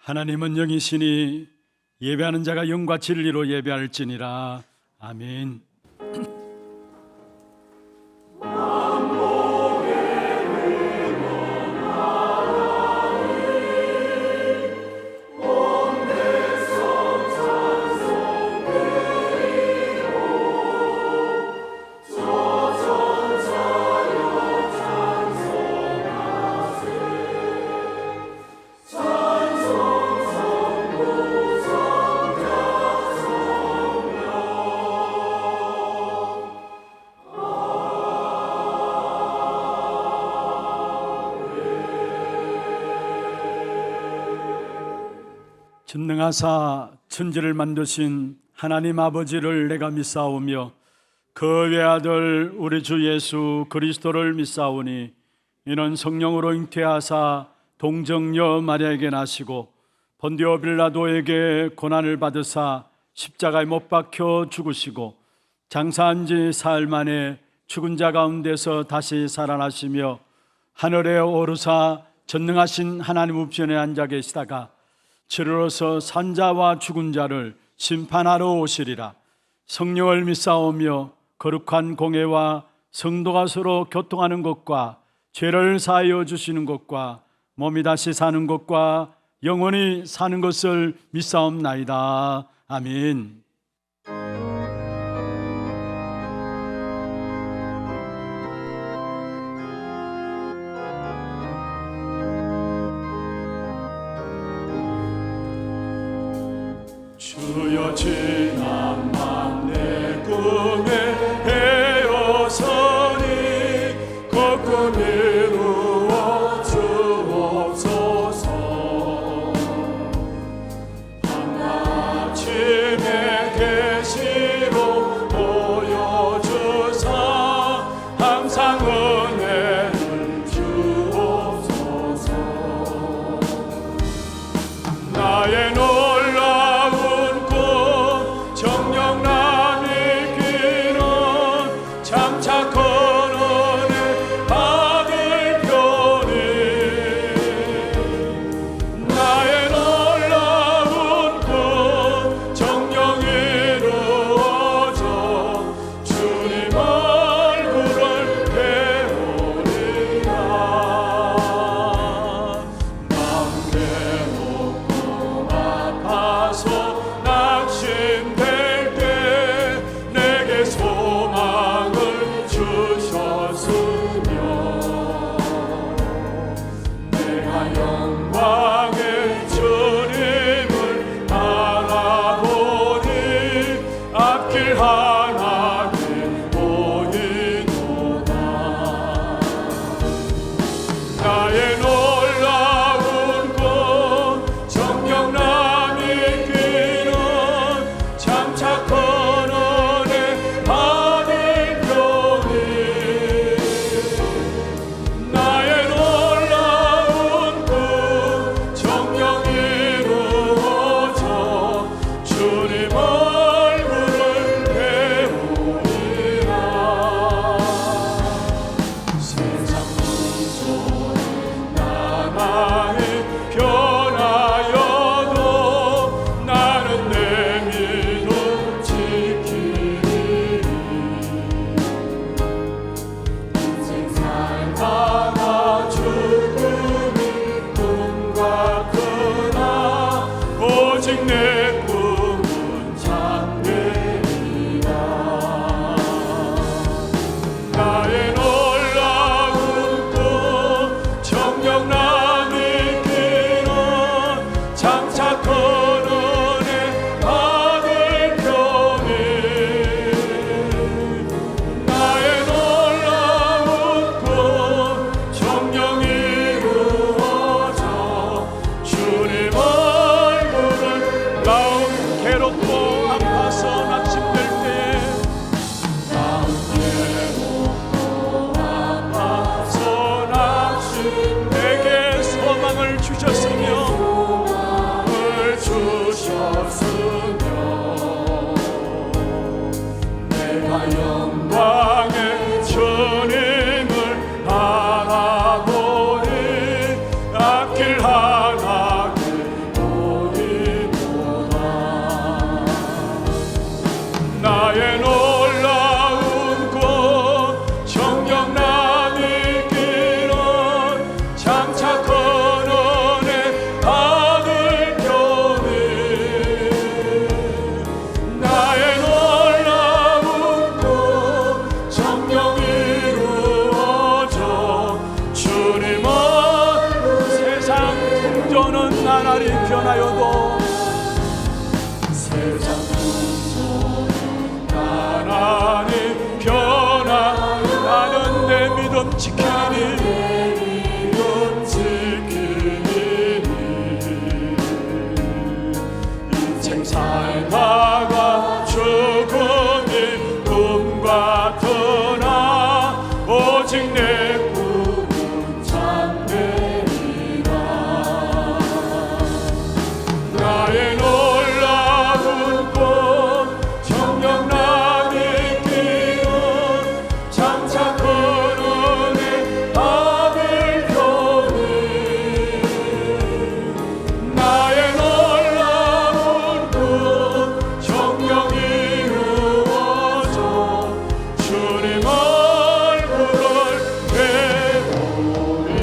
하나님은 영이시니 예배하는 자가 영과 진리로 예배할지니라. 아멘. 전능하사 천지를 만드신 하나님 아버지를 내가 믿사오며 그 외아들 우리 주 예수 그리스도를 믿사오니 이는 성령으로 잉태하사 동정녀 마리아에게 나시고 본디오 빌라도에게 고난을 받으사 십자가에 못 박혀 죽으시고 장사한 지 사흘 만에 죽은 자 가운데서 다시 살아나시며 하늘에 오르사 전능하신 하나님 우편에 앉아 계시다가 주로서 산자와 죽은 자를 심판하러 오시리라. 성령을 믿사오며 거룩한 공회와 성도가 서로 교통하는 것과 죄를 사하여 주시는 것과 몸이 다시 사는 것과 영원히 사는 것을 믿사옵나이다. 아멘. 주여 지난 밤 내 꿈에 헤어서니 그 꿈 이루어 주옵소서. 한아침에 계시로 보여주사 항상 은혜를 주옵소서. 나의 영광의 주님을 바라보니 앞길 하나님 때로는 나날이 변하여도 세상 나날이 변화하는 내 믿음 지키니 인생 살다가 죽음이 꿈 같으나 오직 내 꿈은 참되리라. 나의 놀라운 꿈 정녕 나 믿기는 장차 그 은혜 답을 겨니 나의 놀라운 꿈 정녕 이루어져 주님 얼굴을 배우리라.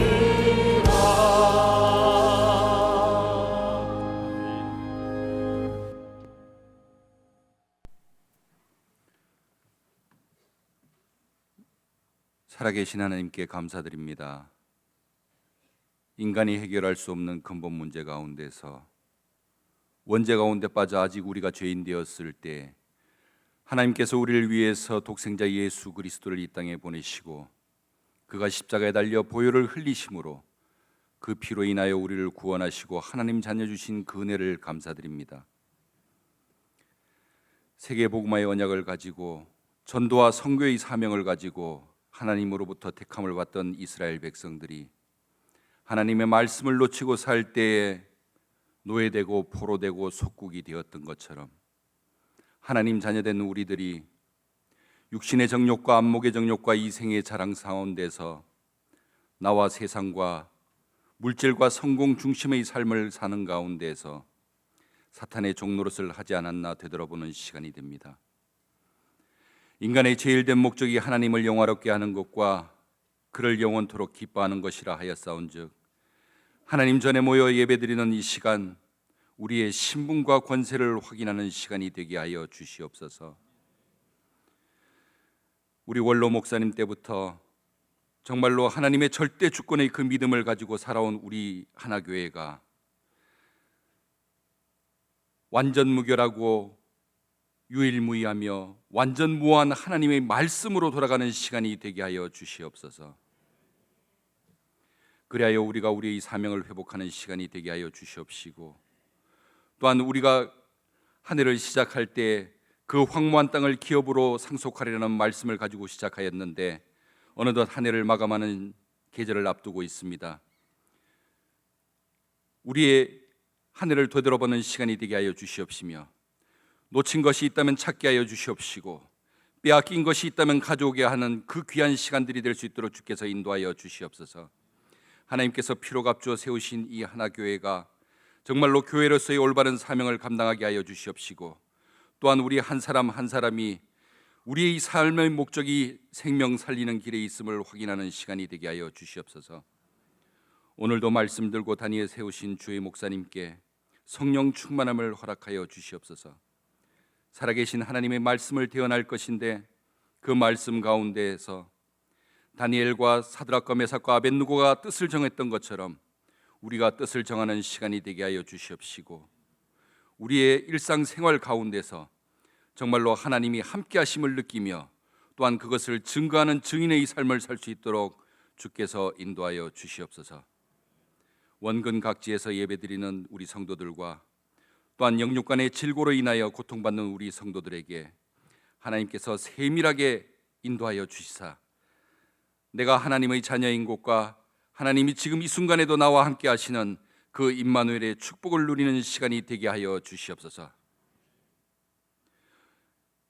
살아계신 하나님께 감사드립니다. 인간이 해결할 수 없는 근본 문제 가운데서 원죄 가운데 빠져 아직 우리가 죄인 되었을 때 하나님께서 우리를 위해서 독생자 예수 그리스도를 이 땅에 보내시고 그가 십자가에 달려 보혈을 흘리심으로 그 피로 인하여 우리를 구원하시고 하나님 자녀 주신 그 은혜를 감사드립니다. 세계 복음화의 언약을 가지고 전도와 선교의 사명을 가지고 하나님으로부터 택함을 받던 이스라엘 백성들이 하나님의 말씀을 놓치고 살 때에 노예되고 포로되고 속국이 되었던 것처럼 하나님 자녀된 우리들이 육신의 정욕과 안목의 정욕과 이생의 자랑 가운데서 나와 세상과 물질과 성공 중심의 삶을 사는 가운데서 사탄의 종노릇을 하지 않았나 되돌아보는 시간이 됩니다. 인간의 제일 된 목적이 하나님을 영화롭게 하는 것과 그를 영원토록 기뻐하는 것이라 하였사온즉 하나님 전에 모여 예배드리는 이 시간 우리의 신분과 권세를 확인하는 시간이 되게 하여 주시옵소서. 우리 원로 목사님 때부터 정말로 하나님의 절대 주권의 그 믿음을 가지고 살아온 우리 하나교회가 완전 무결하고 유일무이하며 완전 무한 하나님의 말씀으로 돌아가는 시간이 되게 하여 주시옵소서. 그리하여 우리가 우리의 사명을 회복하는 시간이 되게 하여 주시옵시고 또한 우리가 한 해를 시작할 때 그 황무한 땅을 기업으로 상속하려는 말씀을 가지고 시작하였는데 어느덧 한 해를 마감하는 계절을 앞두고 있습니다. 우리의 한 해를 되돌아보는 시간이 되게 하여 주시옵시며 놓친 것이 있다면 찾게 하여 주시옵시고 빼앗긴 것이 있다면 가져오게 하는 그 귀한 시간들이 될 수 있도록 주께서 인도하여 주시옵소서. 하나님께서 피로 값주어 세우신 이 하나교회가 정말로 교회로서의 올바른 사명을 감당하게 하여 주시옵시고 또한 우리 한 사람 한 사람이 우리의 삶의 목적이 생명 살리는 길에 있음을 확인하는 시간이 되게 하여 주시옵소서. 오늘도 말씀 들고 다니에 세우신 주의 목사님께 성령 충만함을 허락하여 주시옵소서. 살아계신 하나님의 말씀을 대언할 것인데 그 말씀 가운데에서 다니엘과 사드락과 메삭과 아벳느고가 뜻을 정했던 것처럼 우리가 뜻을 정하는 시간이 되게 하여 주시옵시고 우리의 일상생활 가운데서 정말로 하나님이 함께 하심을 느끼며 또한 그것을 증거하는 증인의 삶을 살 수 있도록 주께서 인도하여 주시옵소서. 원근 각지에서 예배드리는 우리 성도들과 또한 영육간의 질고로 인하여 고통받는 우리 성도들에게 하나님께서 세밀하게 인도하여 주시사 내가 하나님의 자녀인 곳과 하나님이 지금 이 순간에도 나와 함께 하시는 그 임마누엘의 축복을 누리는 시간이 되게 하여 주시옵소서.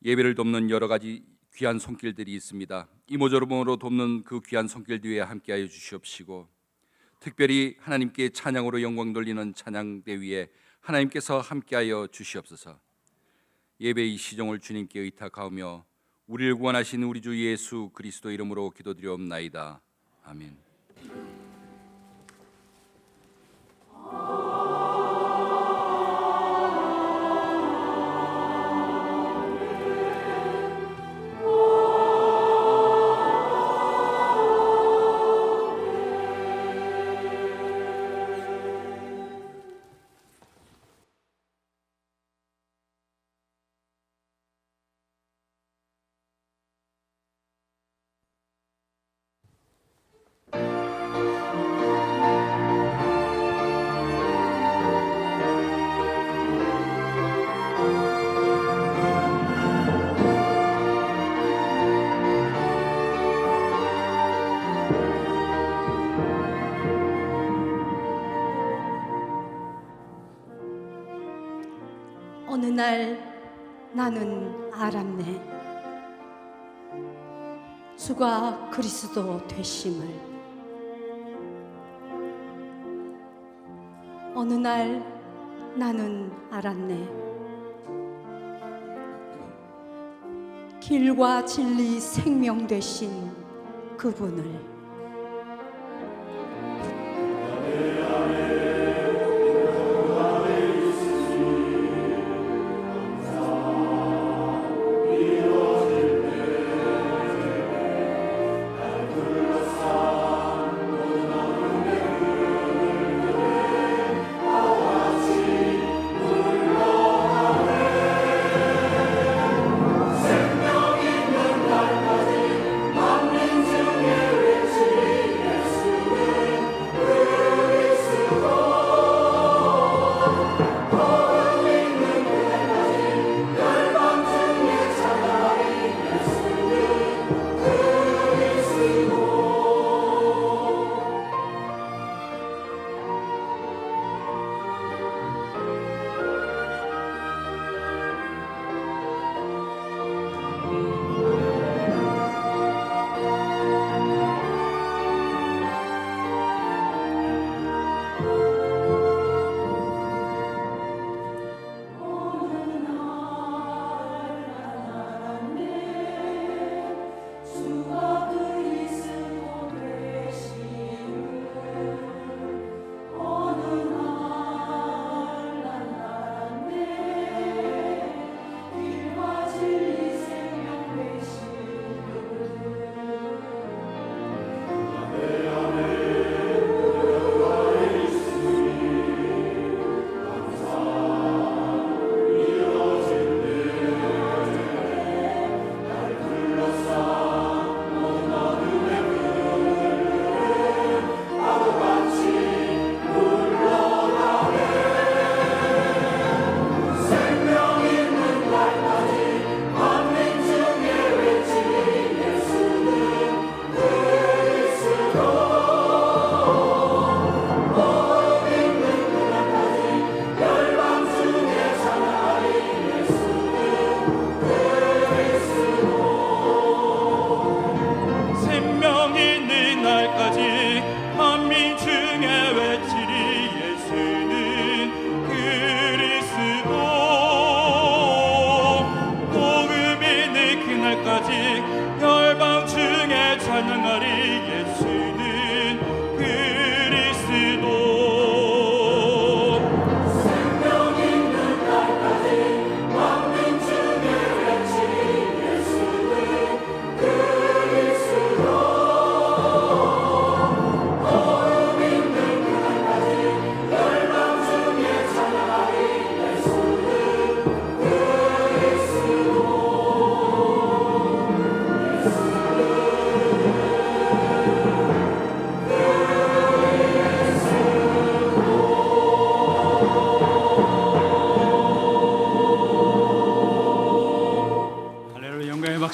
예배를 돕는 여러 가지 귀한 손길들이 있습니다. 이모저모로 돕는 그 귀한 손길 뒤에 함께 하여 주시옵시고 특별히 하나님께 찬양으로 영광 돌리는 찬양대 위에 하나님께서 함께하여 주시옵소서. 예배의 시종을 주님께 의탁하며 우리를 구원하신 우리 주 예수 그리스도 이름으로 기도드리옵나이다. 아멘. 어느 날 나는 알았네. 주가 그리스도 되심을. 어느 날 나는 알았네. 길과 진리 생명 되신 그분을.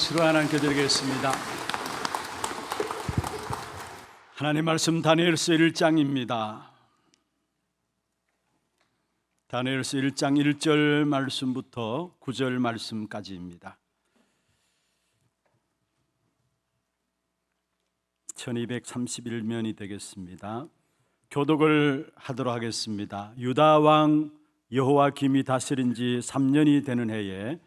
박수로 하나님께 드리겠습니다. 하나님 말씀 다니엘서 1장입니다. 다니엘서 1장 1절 말씀부터 9절 말씀까지입니다. 1231면이 되겠습니다. 교독을 하도록 하겠습니다. 유다 왕 여호와김이 다스린 지 3년이 되는 해에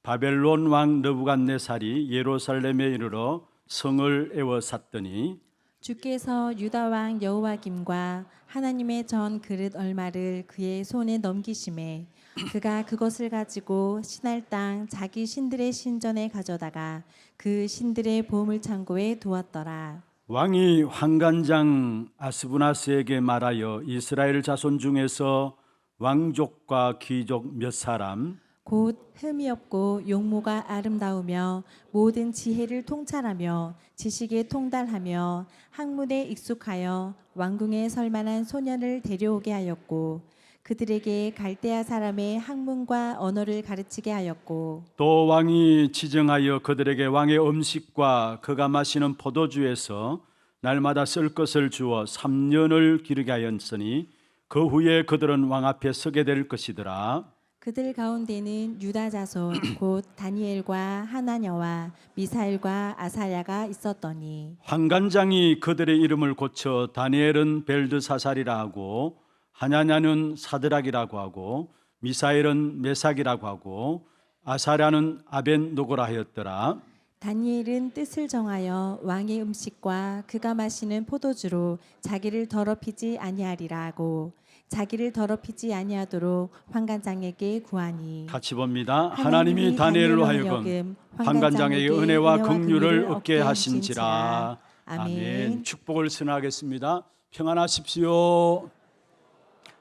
바벨론 왕 느부갓네살이 예루살렘에 이르러 성을 에워쌌더니 주께서 유다 왕 여호와김과 하나님의 전 그릇 얼마를 그의 손에 넘기심에 그가 그것을 가지고 신할 땅 자기 신들의 신전에 가져다가 그 신들의 보물 창고에 두었더라. 왕이 환관장 아스부나스에게 말하여 이스라엘 자손 중에서 왕족과 귀족 몇 사람 곧 흠이 없고 용모가 아름다우며 모든 지혜를 통찰하며 지식에 통달하며 학문에 익숙하여 왕궁에 설 만한 소년을 데려오게 하였고 그들에게 갈대아 사람의 학문과 언어를 가르치게 하였고 또 왕이 지정하여 그들에게 왕의 음식과 그가 마시는 포도주에서 날마다 쓸 것을 주어 3년을 기르게 하였으니 그 후에 그들은 왕 앞에 서게 될 것이더라. 그들 가운데는 유다 자손 곧 다니엘과 하나냐와 미사엘과 아사야가 있었더니 환관장이 그들의 이름을 고쳐 다니엘은 벨드사살이라 하고 하냐냐는 사드락이라고 하고 미사엘은 메삭이라고 하고 아사랴는 아벤노고라 하였더라. 다니엘은 뜻을 정하여 왕의 음식과 그가 마시는 포도주로 자기를 더럽히지 아니하리라 하고 자기를 더럽히지 아니하도록 환관장에게 구하니 같이 봅니다. 하나님이 다니엘로 하여금 환관장에게 환관장에게 은혜와 은혜와 긍휼을 긍휼을 얻게 얻게 하신지라. 아멘. 아멘. 축복을 선하겠습니다. 평안하십시오.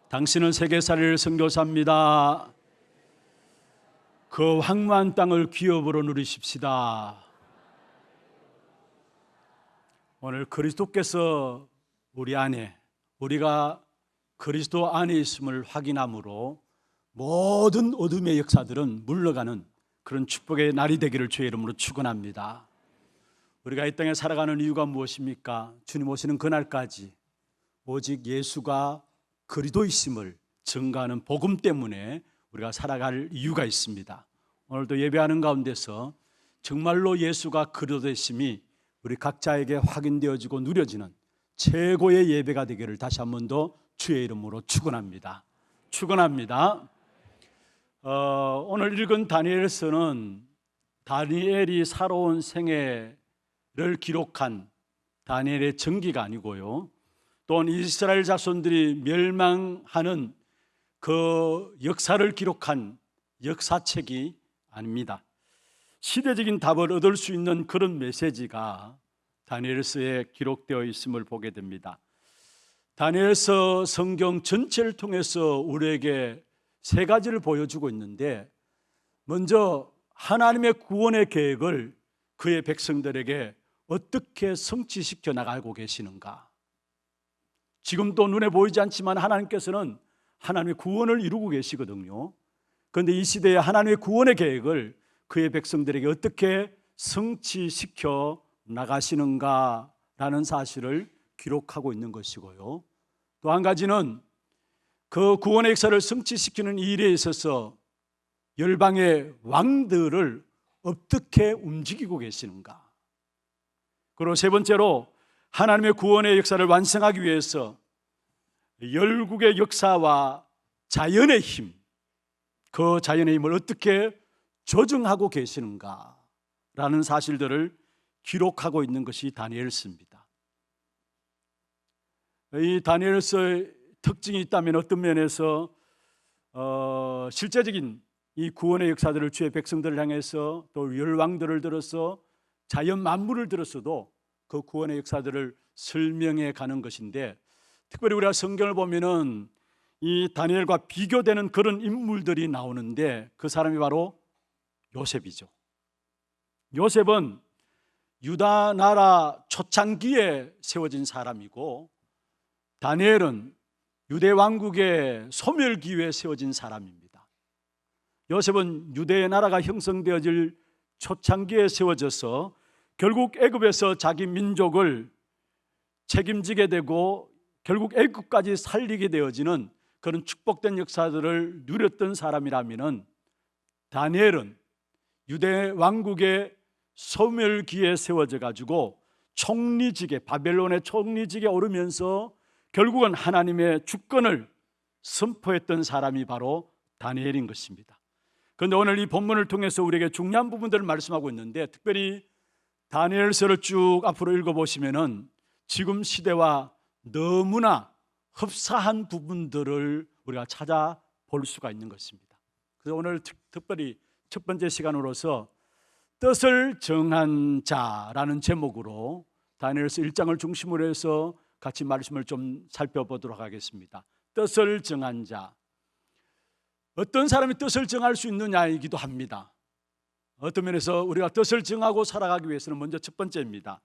당신은 세계살이를 선교사입니다. 그 황무한 땅을 기업으로 누리십시다. 오늘 그리스도께서 우리 안에, 우리가 그리스도 안에 있음을 확인함으로 모든 어둠의 역사들은 물러가는 그런 축복의 날이 되기를 주의 이름으로 축원합니다. 우리가 이 땅에 살아가는 이유가 무엇입니까? 주님 오시는 그날까지 오직 예수가 그리스도이심을 증거하는 복음 때문에 우리가 살아갈 이유가 있습니다. 오늘도 예배하는 가운데서 정말로 예수가 그리스도이심이 우리 각자에게 확인되어지고 누려지는 최고의 예배가 되기를 다시 한 번 더 주의 이름으로 축원합니다. 축원합니다. 오늘 읽은 다니엘서는 다니엘이 살아온 생애를 기록한 다니엘의 전기가 아니고요, 또한 이스라엘 자손들이 멸망하는 그 역사를 기록한 역사책이 아닙니다. 시대적인 답을 얻을 수 있는 그런 메시지가 다니엘서에 기록되어 있음을 보게 됩니다. 다니엘서 성경 전체를 통해서 우리에게 세 가지를 보여주고 있는데, 먼저 하나님의 구원의 계획을 그의 백성들에게 어떻게 성취시켜 나가고 계시는가. 지금도 눈에 보이지 않지만 하나님께서는 하나님의 구원을 이루고 계시거든요. 그런데 이 시대에 하나님의 구원의 계획을 그의 백성들에게 어떻게 성취시켜 나가시는가라는 사실을 기록하고 있는 것이고요, 또 한 가지는 그 구원의 역사를 성취시키는 일에 있어서 열방의 왕들을 어떻게 움직이고 계시는가. 그리고 세 번째로 하나님의 구원의 역사를 완성하기 위해서 열국의 역사와 자연의 힘, 그 자연의 힘을 어떻게 조정하고 계시는가라는 사실들을 기록하고 있는 것이 다니엘서입니다. 이 다니엘서의 특징이 있다면 어떤 면에서 실제적인 이 구원의 역사들을 주의 백성들을 향해서, 또 열왕들을 들어서 자연 만물을 들어서도 그 구원의 역사들을 설명해 가는 것인데, 특별히 우리가 성경을 보면은 이 다니엘과 비교되는 그런 인물들이 나오는데, 그 사람이 바로 요셉이죠. 요셉은 유다 나라 초창기에 세워진 사람이고, 다니엘은 유대 왕국의 소멸기에 세워진 사람입니다. 요셉은 유대 나라가 형성되어질 초창기에 세워져서 결국 애굽에서 자기 민족을 책임지게 되고 결국 애굽까지 살리게 되어지는 그런 축복된 역사들을 누렸던 사람이라면, 다니엘은 유대 왕국의 소멸기에 세워져 가지고 총리직에, 바벨론의 총리직에 오르면서 결국은 하나님의 주권을 선포했던 사람이 바로 다니엘인 것입니다. 그런데 오늘 이 본문을 통해서 우리에게 중요한 부분들을 말씀하고 있는데, 특별히 다니엘서를 쭉 앞으로 읽어보시면은 지금 시대와 너무나 흡사한 부분들을 우리가 찾아볼 수가 있는 것입니다. 그래서 오늘 특별히 첫 번째 시간으로서 뜻을 정한 자라는 제목으로 다니엘서 1장을 중심으로 해서 같이 말씀을 좀 살펴보도록 하겠습니다. 뜻을 정한 자. 어떤 사람이 뜻을 정할 수 있느냐이기도 합니다. 어떤 면에서 우리가 뜻을 정하고 살아가기 위해서는 먼저 첫 번째입니다.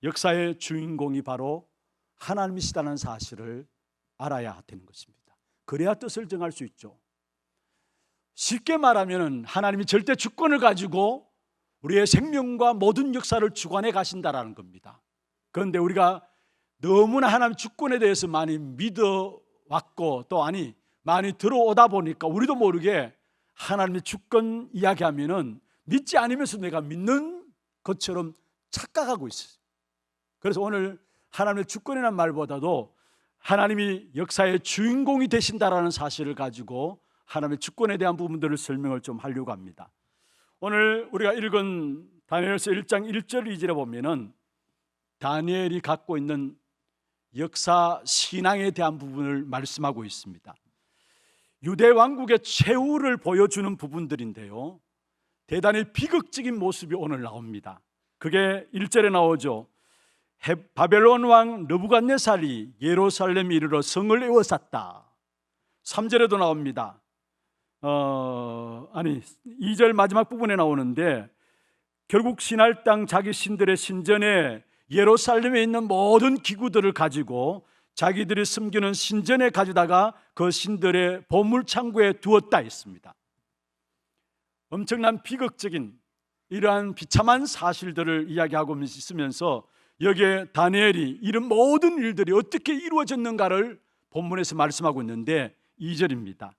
역사의 주인공이 바로 하나님이시다는 사실을 알아야 되는 것입니다. 그래야 뜻을 정할 수 있죠. 쉽게 말하면 하나님이 절대 주권을 가지고 우리의 생명과 모든 역사를 주관해 가신다라는 겁니다. 그런데 우리가 너무나 하나님 주권에 대해서 많이 믿어왔고, 또 많이 들어오다 보니까 우리도 모르게 하나님의 주권 이야기하면은 믿지 않으면서 내가 믿는 것처럼 착각하고 있어요. 그래서 오늘 하나님의 주권이라는 말보다도 하나님이 역사의 주인공이 되신다라는 사실을 가지고 하나님의 주권에 대한 부분들을 설명을 좀 하려고 합니다. 오늘 우리가 읽은 다니엘서 1장 1절 2절에 보면은 다니엘이 갖고 있는 역사 신앙에 대한 부분을 말씀하고 있습니다. 유대 왕국의 최후를 보여주는 부분들인데요, 대단히 비극적인 모습이 오늘 나옵니다. 그게 1절에 나오죠. 바벨론 왕 느부갓네살이 예루살렘에 이르러 성을 에워쌌다. 3절에도 나옵니다. 2절 마지막 부분에 나오는데, 결국 신할 땅 자기 신들의 신전에 예루살렘에 있는 모든 기구들을 가지고 자기들이 숨기는 신전에 가져다가 그 신들의 보물창고에 두었다 했습니다. 엄청난 비극적인 이러한 비참한 사실들을 이야기하고 있으면서 여기에 다니엘이 이런 모든 일들이 어떻게 이루어졌는가를 본문에서 말씀하고 있는데 2절입니다.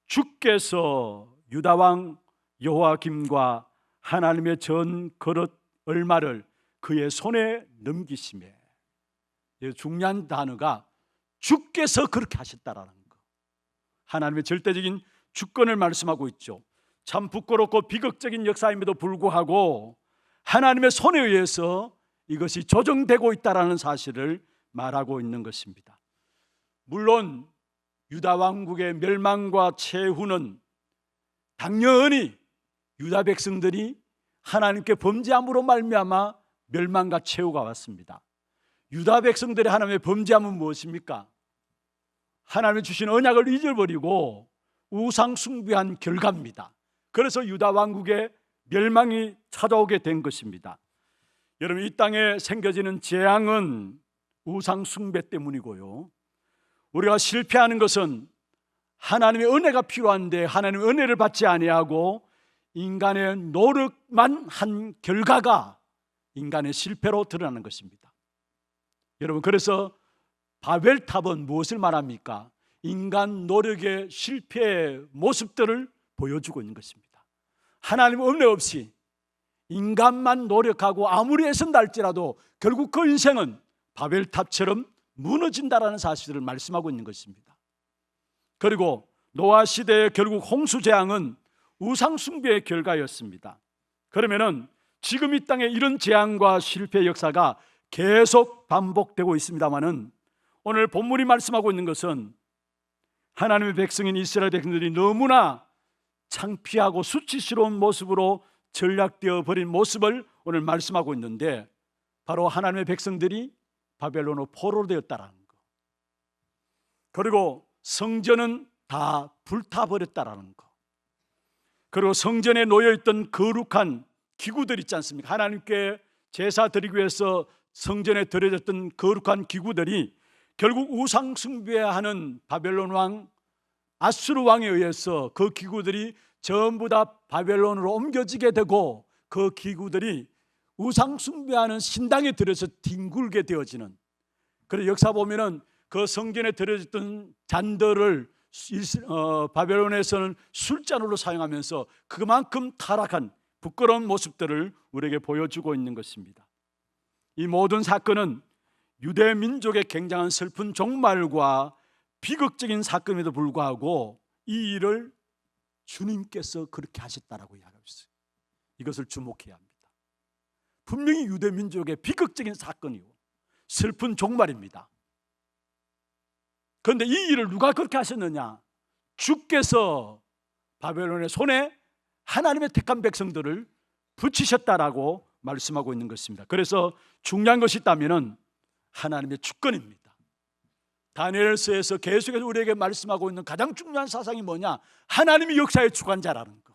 주께서 유다왕 여호야김과 하나님의 전 그릇 얼마를 그의 손에 넘기시매. 중요한 단어가 주께서 그렇게 하셨다라는 거. 하나님의 절대적인 주권을 말씀하고 있죠. 참 부끄럽고 비극적인 역사임에도 불구하고 하나님의 손에 의해서 이것이 조정되고 있다라는 사실을 말하고 있는 것입니다. 물론 유다 왕국의 멸망과 최후는 당연히 유다 백성들이 하나님께 범죄함으로 말미암아 멸망과 최후가 왔습니다. 유다 백성들의 하나님의 범죄함은 무엇입니까? 하나님이 주신 언약을 잊어버리고 우상 숭배한 결과입니다. 그래서 유다 왕국의 멸망이 찾아오게 된 것입니다. 여러분, 이 땅에 생겨지는 재앙은 우상 숭배 때문이고요, 우리가 실패하는 것은 하나님의 은혜가 필요한데 하나님의 은혜를 받지 아니하고 인간의 노력만 한 결과가 인간의 실패로 드러나는 것입니다. 여러분, 그래서 바벨탑은 무엇을 말합니까? 인간 노력의 실패의 모습들을 보여주고 있는 것입니다. 하나님 은혜 없이 인간만 노력하고 아무리 애쓴다 할지라도 결국 그 인생은 바벨탑처럼 무너진다라는 사실을 말씀하고 있는 것입니다. 그리고 노아 시대의 결국 홍수 재앙은 우상 숭배의 결과였습니다. 그러면은 지금 이 땅에 이런 재앙과 실패의 역사가 계속 반복되고 있습니다만은 오늘 본문이 말씀하고 있는 것은 하나님의 백성인 이스라엘 백성들이 너무나 창피하고 수치스러운 모습으로 전락되어 버린 모습을 오늘 말씀하고 있는데, 바로 하나님의 백성들이 바벨론으로 포로로 되었다라는 거, 그리고 성전은 다 불타버렸다라는 거, 그리고 성전에 놓여있던 거룩한 기구들 있지 않습니까? 하나님께 제사 드리기 위해서 성전에 들여졌던 거룩한 기구들이 결국 우상 숭배하는 바벨론 왕 아수르 왕에 의해서 그 기구들이 전부 다 바벨론으로 옮겨지게 되고 그 기구들이 우상 숭배하는 신당에 들여서 뒹굴게 되어지는, 그래서 역사 보면은 그 성전에 들여졌던 잔들을 바벨론에서는 술잔으로 사용하면서 그만큼 타락한 부끄러운 모습들을 우리에게 보여주고 있는 것입니다. 이 모든 사건은 유대 민족의 굉장한 슬픈 종말과 비극적인 사건에도 불구하고 이 일을 주님께서 그렇게 하셨다라고 이야기하고 있어요. 이것을 주목해야 합니다. 분명히 유대 민족의 비극적인 사건이고 슬픈 종말입니다. 그런데 이 일을 누가 그렇게 하셨느냐? 주께서 바벨론의 손에 하나님의 택한 백성들을 붙이셨다라고 말씀하고 있는 것입니다. 그래서 중요한 것이 있다면 하나님의 주권입니다. 다니엘서에서 계속해서 우리에게 말씀하고 있는 가장 중요한 사상이 뭐냐? 하나님이 역사의 주관자라는 거.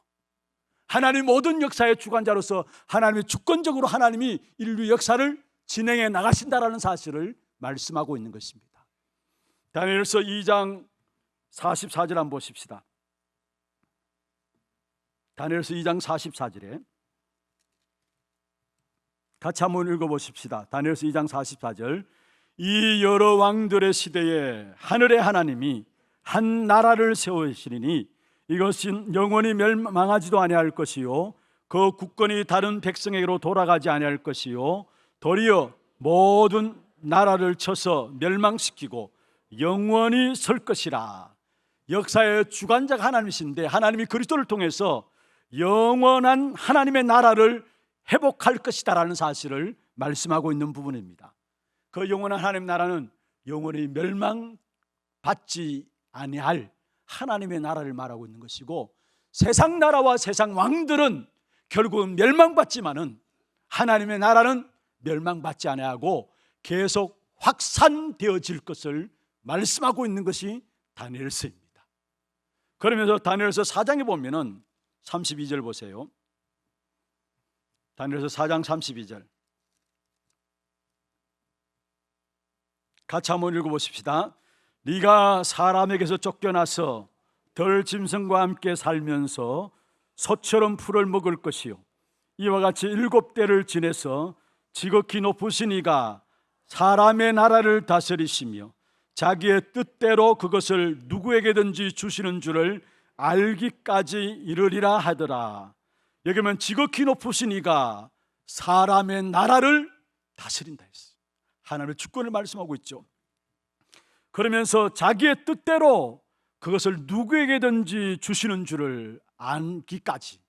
하나님 모든 역사의 주관자로서 하나님이 주권적으로 하나님이 인류 역사를 진행해 나가신다라는 사실을 말씀하고 있는 것입니다. 다니엘서 2장 44절 한번 보십시다. 다니엘서 2장 44절에 같이 한번 읽어보십시다. 다니엘서 2장 44절. 이 여러 왕들의 시대에 하늘의 하나님이 한 나라를 세우시리니 이것은 영원히 멸망하지도 아니할 것이요 그 국권이 다른 백성에게로 돌아가지 아니할 것이요 도리어 모든 나라를 쳐서 멸망시키고 영원히 설 것이라. 역사의 주관자가 하나님이신데 하나님이 그리스도를 통해서 영원한 하나님의 나라를 회복할 것이다라는 사실을 말씀하고 있는 부분입니다. 그 영원한 하나님 나라는 영원히 멸망받지 아니할 하나님의 나라를 말하고 있는 것이고, 세상 나라와 세상 왕들은 결국은 멸망받지만은 하나님의 나라는 멸망받지 아니하고 계속 확산되어질 것을 말씀하고 있는 것이 다니엘서입니다. 그러면서 다니엘서 4장에 보면은 32절 보세요. 다니엘서 4장 32절 같이 한번 읽어보십시다. 네가 사람에게서 쫓겨나서 덜 짐승과 함께 살면서 소처럼 풀을 먹을 것이요 이와 같이 7대를 지내서 지극히 높으신 이가 사람의 나라를 다스리시며 자기의 뜻대로 그것을 누구에게든지 주시는 줄을 알기까지 이르리라 하더라. 여기 보면 지극히 높으신 이가 사람의 나라를 다스린다 했어요. 하나님의 주권을 말씀하고 있죠. 그러면서 자기의 뜻대로 그것을 누구에게든지 주시는 줄을 알기까지,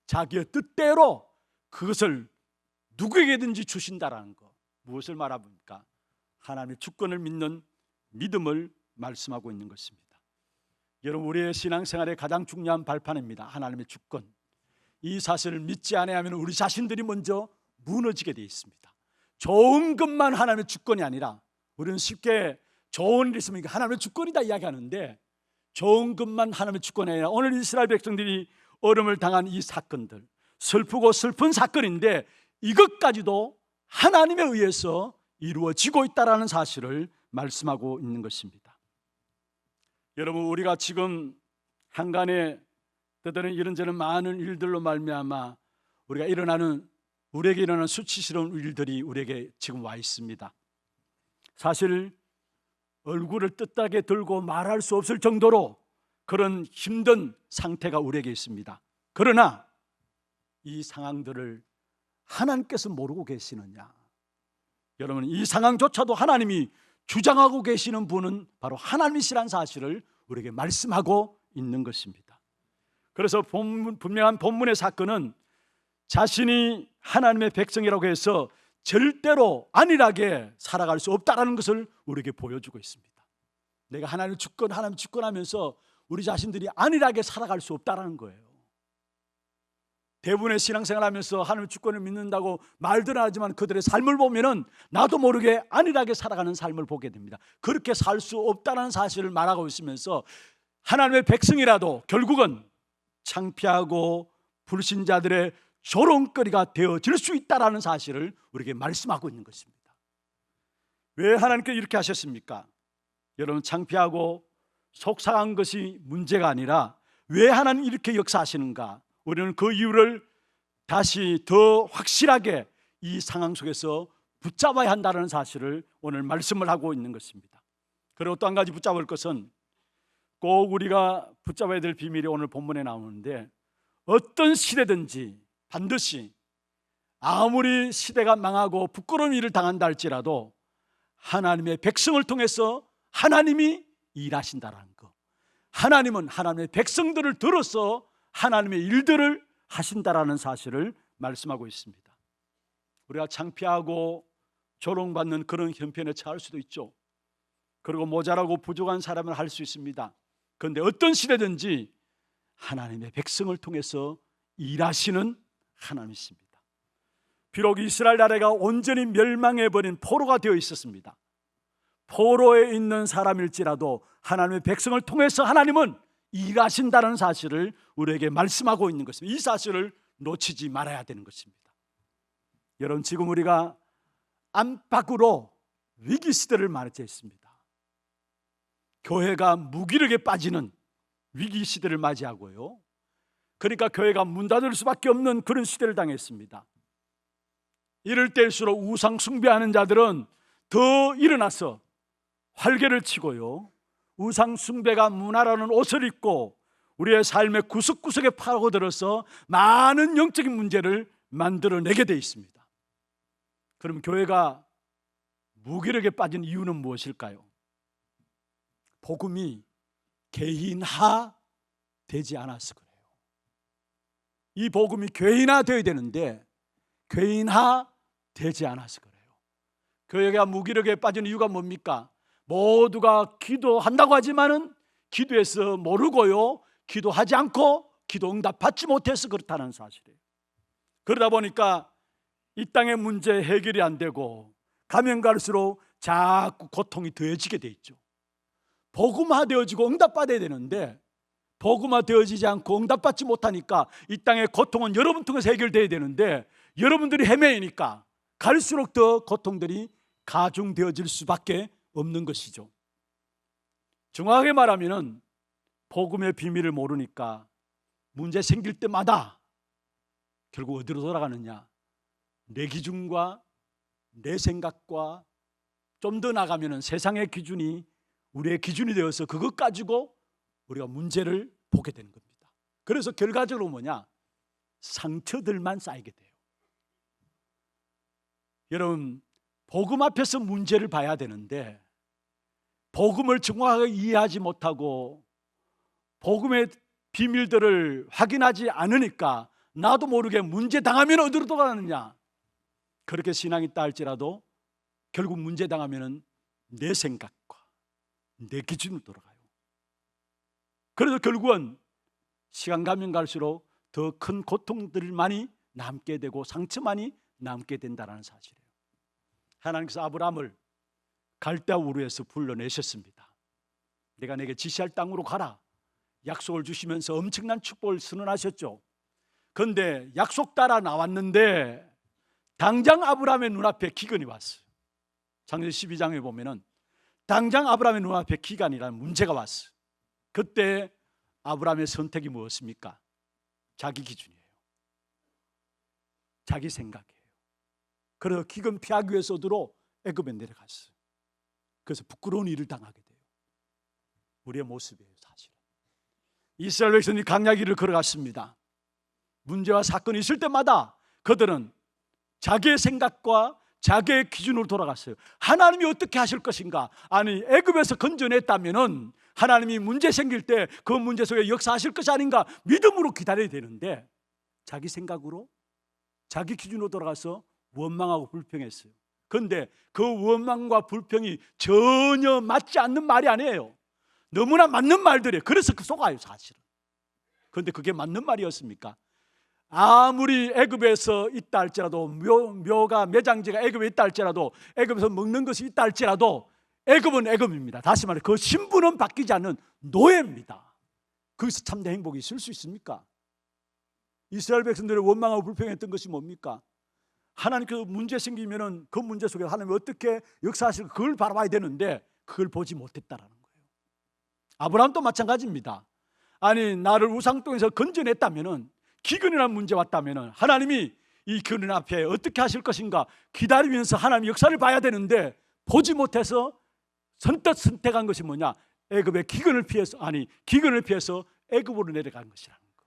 자기의 뜻대로 그것을 누구에게든지 주신다라는 것, 무엇을 말합니까? 하나님의 주권을 믿는 믿음을 말씀하고 있는 것입니다. 여러분, 우리의 신앙생활의 가장 중요한 발판입니다. 하나님의 주권. 이 사실을 믿지 않으면 우리 자신들이 먼저 무너지게 되어 있습니다. 좋은 것만 하나님의 주권이 아니라, 우리는 쉽게 좋은 일 있으면 하나님의 주권이다 이야기하는데, 좋은 것만 하나님의 주권이 아니라 오늘 이스라엘 백성들이 어려움을 당한 이 사건들, 슬프고 슬픈 사건인데 이것까지도 하나님에 의해서 이루어지고 있다는 사실을 말씀하고 있는 것입니다. 여러분, 우리가 지금 한간에 때때는 이런저런 많은 일들로 말미암아 우리에게 일어나는 수치스러운 일들이 우리에게 지금 와 있습니다. 사실 얼굴을 뜻하게 들고 말할 수 없을 정도로 그런 힘든 상태가 우리에게 있습니다. 그러나 이 상황들을 하나님께서 모르고 계시느냐? 여러분, 이 상황조차도 하나님이 주장하고 계시는 분은 바로 하나님이시라는 사실을 우리에게 말씀하고 있는 것입니다. 그래서 분명한 본문의 사건은 자신이 하나님의 백성이라고 해서 절대로 안일하게 살아갈 수 없다는 것을 우리에게 보여주고 있습니다. 내가 하나님 주권하면서 우리 자신들이 안일하게 살아갈 수 없다는 거예요. 대부분의 신앙생활하면서 하나님의 주권을 믿는다고 말들은 하지만 그들의 삶을 보면은 나도 모르게 안일하게 살아가는 삶을 보게 됩니다. 그렇게 살 수 없다는 사실을 말하고 있으면서 하나님의 백성이라도 결국은 창피하고 불신자들의 조롱거리가 되어질 수 있다는 사실을 우리에게 말씀하고 있는 것입니다. 왜 하나님께서 이렇게 하셨습니까? 여러분, 창피하고 속상한 것이 문제가 아니라 왜 하나님 이렇게 역사하시는가? 우리는 그 이유를 다시 더 확실하게 이 상황 속에서 붙잡아야 한다는 사실을 오늘 말씀을 하고 있는 것입니다. 그리고 또 한 가지 붙잡을 것은 꼭 우리가 붙잡아야 될 비밀이 오늘 본문에 나오는데, 어떤 시대든지 반드시 아무리 시대가 망하고 부끄러운 일을 당한다 할지라도 하나님의 백성을 통해서 하나님이 일하신다는 것, 하나님은 하나님의 백성들을 들어서 하나님의 일들을 하신다라는 사실을 말씀하고 있습니다. 우리가 창피하고 조롱받는 그런 형편에 처할 수도 있죠. 그리고 모자라고 부족한 사람을 할 수 있습니다. 그런데 어떤 시대든지 하나님의 백성을 통해서 일하시는 하나님이십니다. 비록 이스라엘 나라가 온전히 멸망해버린 포로가 되어 있었습니다. 포로에 있는 사람일지라도 하나님의 백성을 통해서 하나님은 일하신다는 사실을 우리에게 말씀하고 있는 것입니다. 이 사실을 놓치지 말아야 되는 것입니다. 여러분, 지금 우리가 안팎으로 위기 시대를 맞이해 있습니다. 교회가 무기력에 빠지는 위기 시대를 맞이하고요, 그러니까 교회가 문 닫을 수밖에 없는 그런 시대를 당했습니다. 이럴 때일수록 우상 숭배하는 자들은 더 일어나서 활개를 치고요, 우상 숭배가 문화라는 옷을 입고 우리의 삶의 구석구석에 파고들어서 많은 영적인 문제를 만들어내게 돼 있습니다. 그럼 교회가 무기력에 빠진 이유는 무엇일까요? 복음이 개인화 되지 않아서 그래요. 이 복음이 개인화 되어야 되는데 개인화 되지 않아서 그래요. 교회가 무기력에 빠진 이유가 뭡니까? 모두가 기도한다고 하지만은 기도해서 모르고요, 기도하지 않고 기도 응답 받지 못해서 그렇다는 사실이에요. 그러다 보니까 이 땅의 문제 해결이 안 되고 가면 갈수록 자꾸 고통이 더해지게 돼 있죠. 복음화되어지고 응답받아야 되는데 복음화되어지지 않고 응답받지 못하니까 이 땅의 고통은 여러분 통해서 해결돼야 되는데 여러분들이 헤매이니까 갈수록 더 고통들이 가중되어질 수밖에 없는 것이죠. 정확하게 말하면 복음의 비밀을 모르니까 문제 생길 때마다 결국 어디로 돌아가느냐? 내 기준과 내 생각과 좀 더 나가면 세상의 기준이 우리의 기준이 되어서 그것 가지고 우리가 문제를 보게 되는 겁니다. 그래서 결과적으로 뭐냐? 상처들만 쌓이게 돼요. 여러분, 복음 앞에서 문제를 봐야 되는데 복음을 정확하게 이해하지 못하고 복음의 비밀들을 확인하지 않으니까 나도 모르게 문제 당하면 어디로 돌아가느냐? 그렇게 신앙이 있다 할지라도 결국 문제 당하면 내 생각과 내 기준으로 돌아가요. 그래서 결국은 시간 가면 갈수록 더 큰 고통들만이 남게 되고 상처만이 남게 된다는 사실이에요. 하나님께서 아브라함을 갈대아 우르에서 불러내셨습니다. 내가 내게 지시할 땅으로 가라 약속을 주시면서 엄청난 축복을 선언하셨죠. 그런데 약속 따라 나왔는데 당장 아브라함의 눈앞에 기근이 왔어요. 창세기 12장에 보면은 당장 아브라함의 눈앞에 기근이라는 문제가 왔어요. 그때 아브라함의 선택이 무엇입니까? 자기 기준이에요. 자기 생각이에요. 그래서 기근 피하기 위해서 어디로? 애굽에 내려갔어요. 그래서 부끄러운 일을 당하게 돼요. 우리의 모습이에요, 사실은. 이스라엘 백성이 광야 길을 걸어갔습니다. 문제와 사건이 있을 때마다 그들은 자기의 생각과 자기의 기준으로 돌아갔어요. 하나님이 어떻게 하실 것인가? 아니, 애굽에서 건져냈다면은 하나님이 문제 생길 때 그 문제 속에 역사하실 것이 아닌가 믿음으로 기다려야 되는데 자기 생각으로 자기 기준으로 돌아가서 원망하고 불평했어요. 그런데 그 원망과 불평이 전혀 맞지 않는 말이 아니에요. 너무나 맞는 말들이에요. 그래서 그 속아요, 사실은. 그런데 그게 맞는 말이었습니까? 아무리 애굽에서 있다 할지라도 묘가 매장지가 애굽에 있다 할지라도 애굽에서 먹는 것이 있다 할지라도 애굽은 애굽입니다. 다시 말해 그 신분은 바뀌지 않는 노예입니다. 거기서 참된 행복이 있을 수 있습니까? 이스라엘 백성들의 원망하고 불평했던 것이 뭡니까? 하나님께서 문제 생기면은 그 문제 속에 하나님이 어떻게 역사하실까 그걸 바라봐야 되는데 그걸 보지 못했다라는 거예요. 아브라함도 마찬가지입니다. 아니, 나를 우상 땅에서 건져냈다면은 기근이라는 문제 왔다면은 하나님이 이 기근 앞에 어떻게 하실 것인가 기다리면서 하나님 역사를 봐야 되는데 보지 못해서 선뜻 선택한 것이 뭐냐? 애굽의 기근을 피해서 애굽으로 내려간 것이라는 거.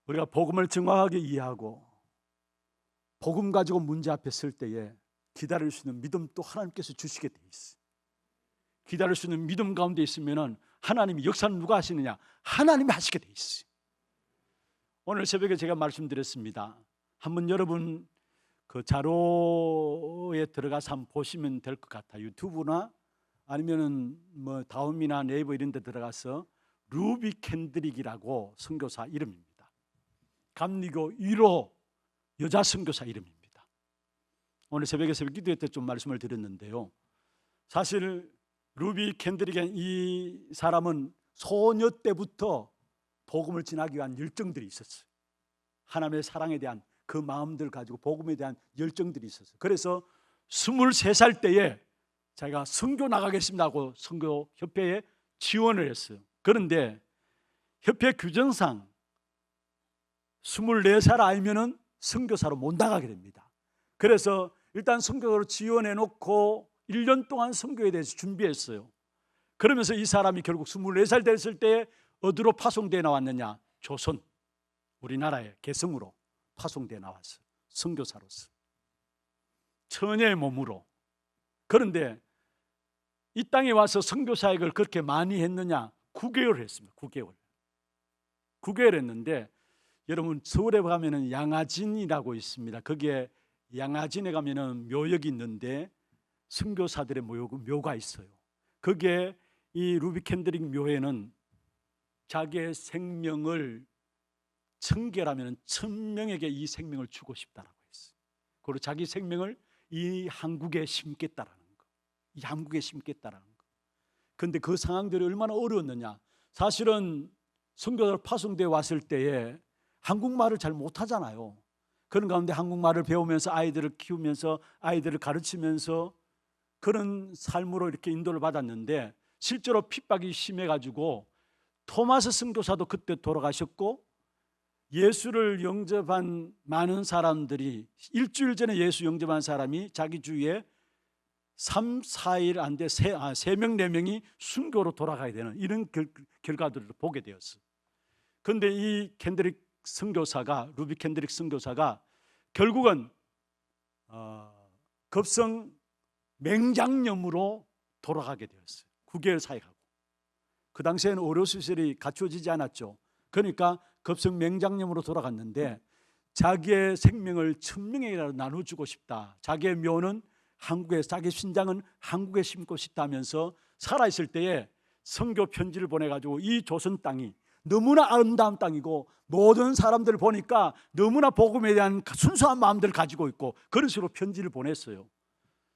우리가 복음을 정확하게 이해하고 복음 가지고 문제 앞에 설 때에 기다릴 수 있는 믿음도 하나님께서 주시게 돼 있어요. 기다릴 수 있는 믿음 가운데 있으면은 하나님이 역사는 누가 하시느냐? 하나님이 하시게 돼 있어요. 오늘 새벽에 제가 말씀드렸습니다. 한번 여러분 그 자료에 들어가서 한번 보시면 될 것 같아요. 유튜브나 아니면은 뭐 다음이나 네이버 이런 데 들어가서 루비 캔드릭이라고 선교사 이름입니다. 감리교 1호 여자 선교사 이름입니다. 오늘 새벽에 새벽 기도회 때 좀 말씀을 드렸는데요. 사실 루비 캔드릭의 이 사람은 소녀 때부터 복음을 전하기 위한 열정들이 있었어요. 하나님의 사랑에 대한 그 마음들 가지고 복음에 대한 열정들이 있었어요. 그래서 23살 때에 자기가 선교 나가겠습니다 하고 선교협회에 지원을 했어요. 그런데 협회 규정상 24살 아니면은 선교사로 못 나가게 됩니다. 그래서 일단 선교로 지원해 놓고 1년 동안 선교에 대해서 준비했어요. 그러면서 이 사람이 결국 24살 됐을 때 어디로 파송되어 나왔느냐? 조선, 우리나라의 개성으로 파송되어 나왔어요. 선교사로서 처녀의 몸으로. 그런데 이 땅에 와서 선교 사역을 그렇게 많이 했느냐? 9개월 했습니다. 9개월 했는데, 여러분 서울에 가면은 양화진이라고 있습니다. 거기에 양화진에 가면은 묘역이 있는데 선교사들의 묘가 있어요. 거기에 이 루비 캔드릭 묘에는 자기의 생명을 청결하면 1000명에게 이 생명을 주고 싶다라고 했어요. 그리고 자기 생명을 이 한국에 심겠다라는 거. 이 한국에 심겠다라는 거. 그런데 그 상황들이 얼마나 어려웠느냐? 사실은 선교사로 파송되어 왔을 때에 한국말을 잘 못하잖아요. 그런 가운데 한국말을 배우면서 아이들을 키우면서 아이들을 가르치면서 그런 삶으로 이렇게 인도를 받았는데, 실제로 핍박이 심해가지고 토마스 선교사도 그때 돌아가셨고, 예수를 영접한 많은 사람들이, 일주일 전에 예수 영접한 사람이 자기 주위에 3, 4일 안 돼 3명, 4명이 순교로 돌아가야 되는 이런 결과들을 보게 되었어요. 그런데 이 캔드릭 선교사가, 루비 캔드릭 선교사가 결국은 급성 맹장염으로 돌아가게 되었어요. 9개월 사역하고. 그 당시에는 의료시설이 갖춰지지 않았죠. 그러니까 급성 맹장염으로 돌아갔는데, 자기의 생명을 1000명에게라도 나눠주고 싶다. 자기의 묘는 한국에, 자기 신장은 한국에 심고 싶다면서 살아있을 때에 선교 편지를 보내가지고 이 조선 땅이 너무나 아름다운 땅이고 모든 사람들을 보니까 너무나 복음에 대한 순수한 마음들을 가지고 있고, 그런 식으로 편지를 보냈어요.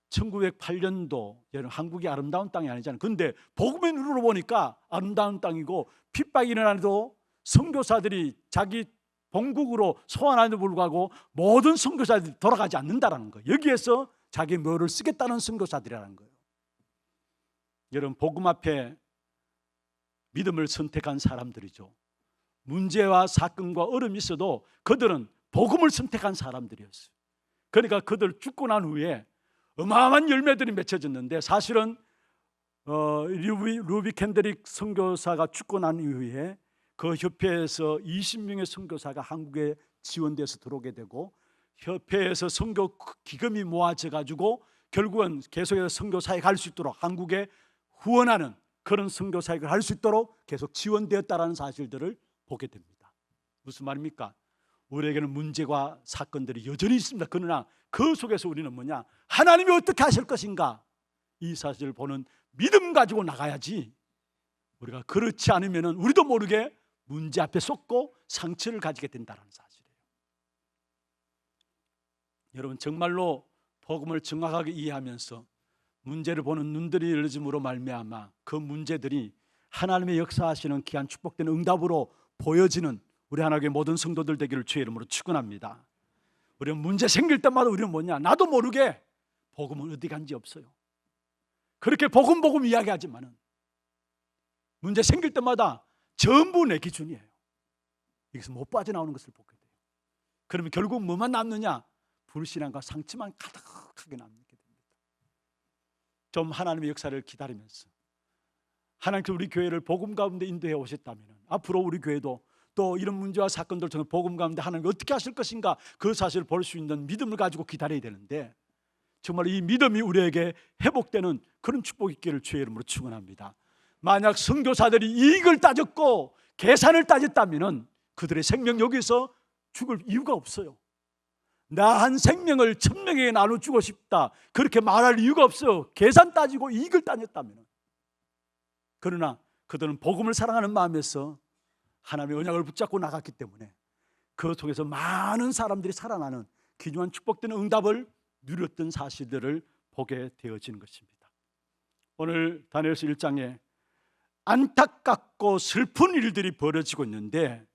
1908년도, 여러분 한국이 아름다운 땅이 아니잖아요. 그런데 복음의 눈으로 보니까 아름다운 땅이고, 핍박이 일어나도 선교사들이 자기 본국으로 소환하는데도 불구하고 모든 선교사들이 돌아가지 않는다는 거예요. 여기에서 자기 묘를 쓰겠다는 선교사들이라는 거예요. 여러분, 복음 앞에 믿음을 선택한 사람들이죠. 문제와 사건과 어려움이 있어도 그들은 복음을 선택한 사람들이었어요. 그러니까 그들 죽고 난 후에 어마어마한 열매들이 맺혀졌는데, 사실은 루비 캔드릭 선교사가 죽고 난 이후에 그 협회에서 20명의 선교사가 한국에 지원돼서 들어오게 되고, 협회에서 선교 기금이 모아져 가지고 결국은 계속해서 선교 사역을 할 수 있도록, 한국에 후원하는 그런 선교 사역을 할 수 있도록 계속 지원되었다라는 사실들을 보게 됩니다. 무슨 말입니까? 우리에게는 문제와 사건들이 여전히 있습니다. 그러나 그 속에서 우리는 뭐냐? 하나님이 어떻게 하실 것인가? 이 사실을 보는 믿음 가지고 나가야지. 우리가 그렇지 않으면 우리도 모르게 문제 앞에 쏟고 상처를 가지게 된다는 사실이에요. 여러분, 정말로 복음을 정확하게 이해하면서 문제를 보는 눈들이 열려짐으로 말미암아 그 문제들이 하나님의 역사하시는 귀한 축복된 응답으로 보여지는 우리 하나님의 모든 성도들 되기를 주의 이름으로 축원합니다. 우리는 문제 생길 때마다 우리는 뭐냐? 나도 모르게 복음은 어디 간지 없어요. 그렇게 복음 이야기하지만은 문제 생길 때마다 전부 내 기준이에요. 여기서 못 빠져나오는 것을 보게 돼요. 그러면 결국 뭐만 남느냐? 불신앙과 상처만 가득하게 남게 됩니다. 좀 하나님의 역사를 기다리면서 하나님께서 우리 교회를 복음 가운데 인도해 오셨다면 앞으로 우리 교회도 또 이런 문제와 사건들 통해 복음 가운데 하나님이 어떻게 하실 것인가, 그 사실을 볼 수 있는 믿음을 가지고 기다려야 되는데, 정말 이 믿음이 우리에게 회복되는 그런 축복이 있기를 주의 이름으로 축원합니다. 만약 선교사들이 이익을 따졌고 계산을 따졌다면 그들의 생명 여기서 죽을 이유가 없어요. 나 한 생명을 1000명에게 나눠주고 싶다, 그렇게 말할 이유가 없어요. 계산 따지고 이익을 따졌다면. 그러나 그들은 복음을 사랑하는 마음에서 하나님의 언약을 붙잡고 나갔기 때문에 그 속에서 많은 사람들이 살아나는 귀중한 축복된 응답을 누렸던 사실들을 보게 되어지는 것입니다. 오늘 다니엘서 1장에 안타깝고 슬픈 일들이 벌어지고 있는데,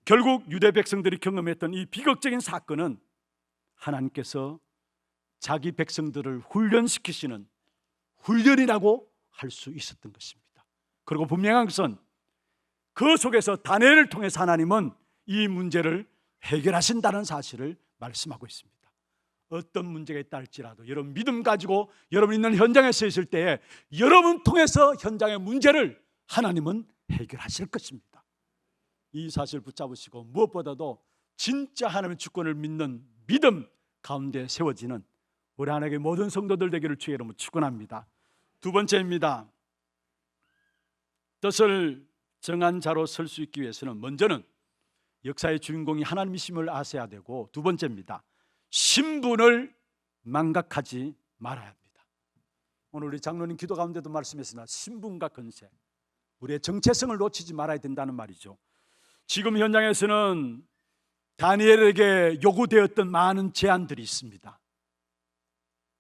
결국 유대 백성들이 경험했던 이 비극적인 사건은 하나님께서 자기 백성들을 훈련시키시는 훈련이라고 할 수 있었던 것입니다. 그리고 분명한 것은 그 속에서 다니엘을 통해서 하나님은 이 문제를 해결하신다는 사실을 말씀하고 있습니다. 어떤 문제가 있다 할지라도 여러분 믿음 가지고 여러분 있는 현장에 서 있을 때에 여러분 통해서 현장의 문제를 하나님은 해결하실 것입니다. 이 사실을 붙잡으시고 무엇보다도 진짜 하나님의 주권을 믿는 믿음 가운데 세워지는 우리 하나님의 모든 성도들 되기를 주의 이름으로 축원합니다. 두 번째입니다. 뜻을 정한 자로 설 수 있기 위해서는 먼저는 역사의 주인공이 하나님이심을 아셔야 되고, 두 번째입니다. 신분을 망각하지 말아야 합니다. 오늘 우리 장로님 기도 가운데도 말씀했으나 신분과 권세, 우리의 정체성을 놓치지 말아야 된다는 말이죠. 지금 현장에서는 다니엘에게 요구되었던 많은 제안들이 있습니다.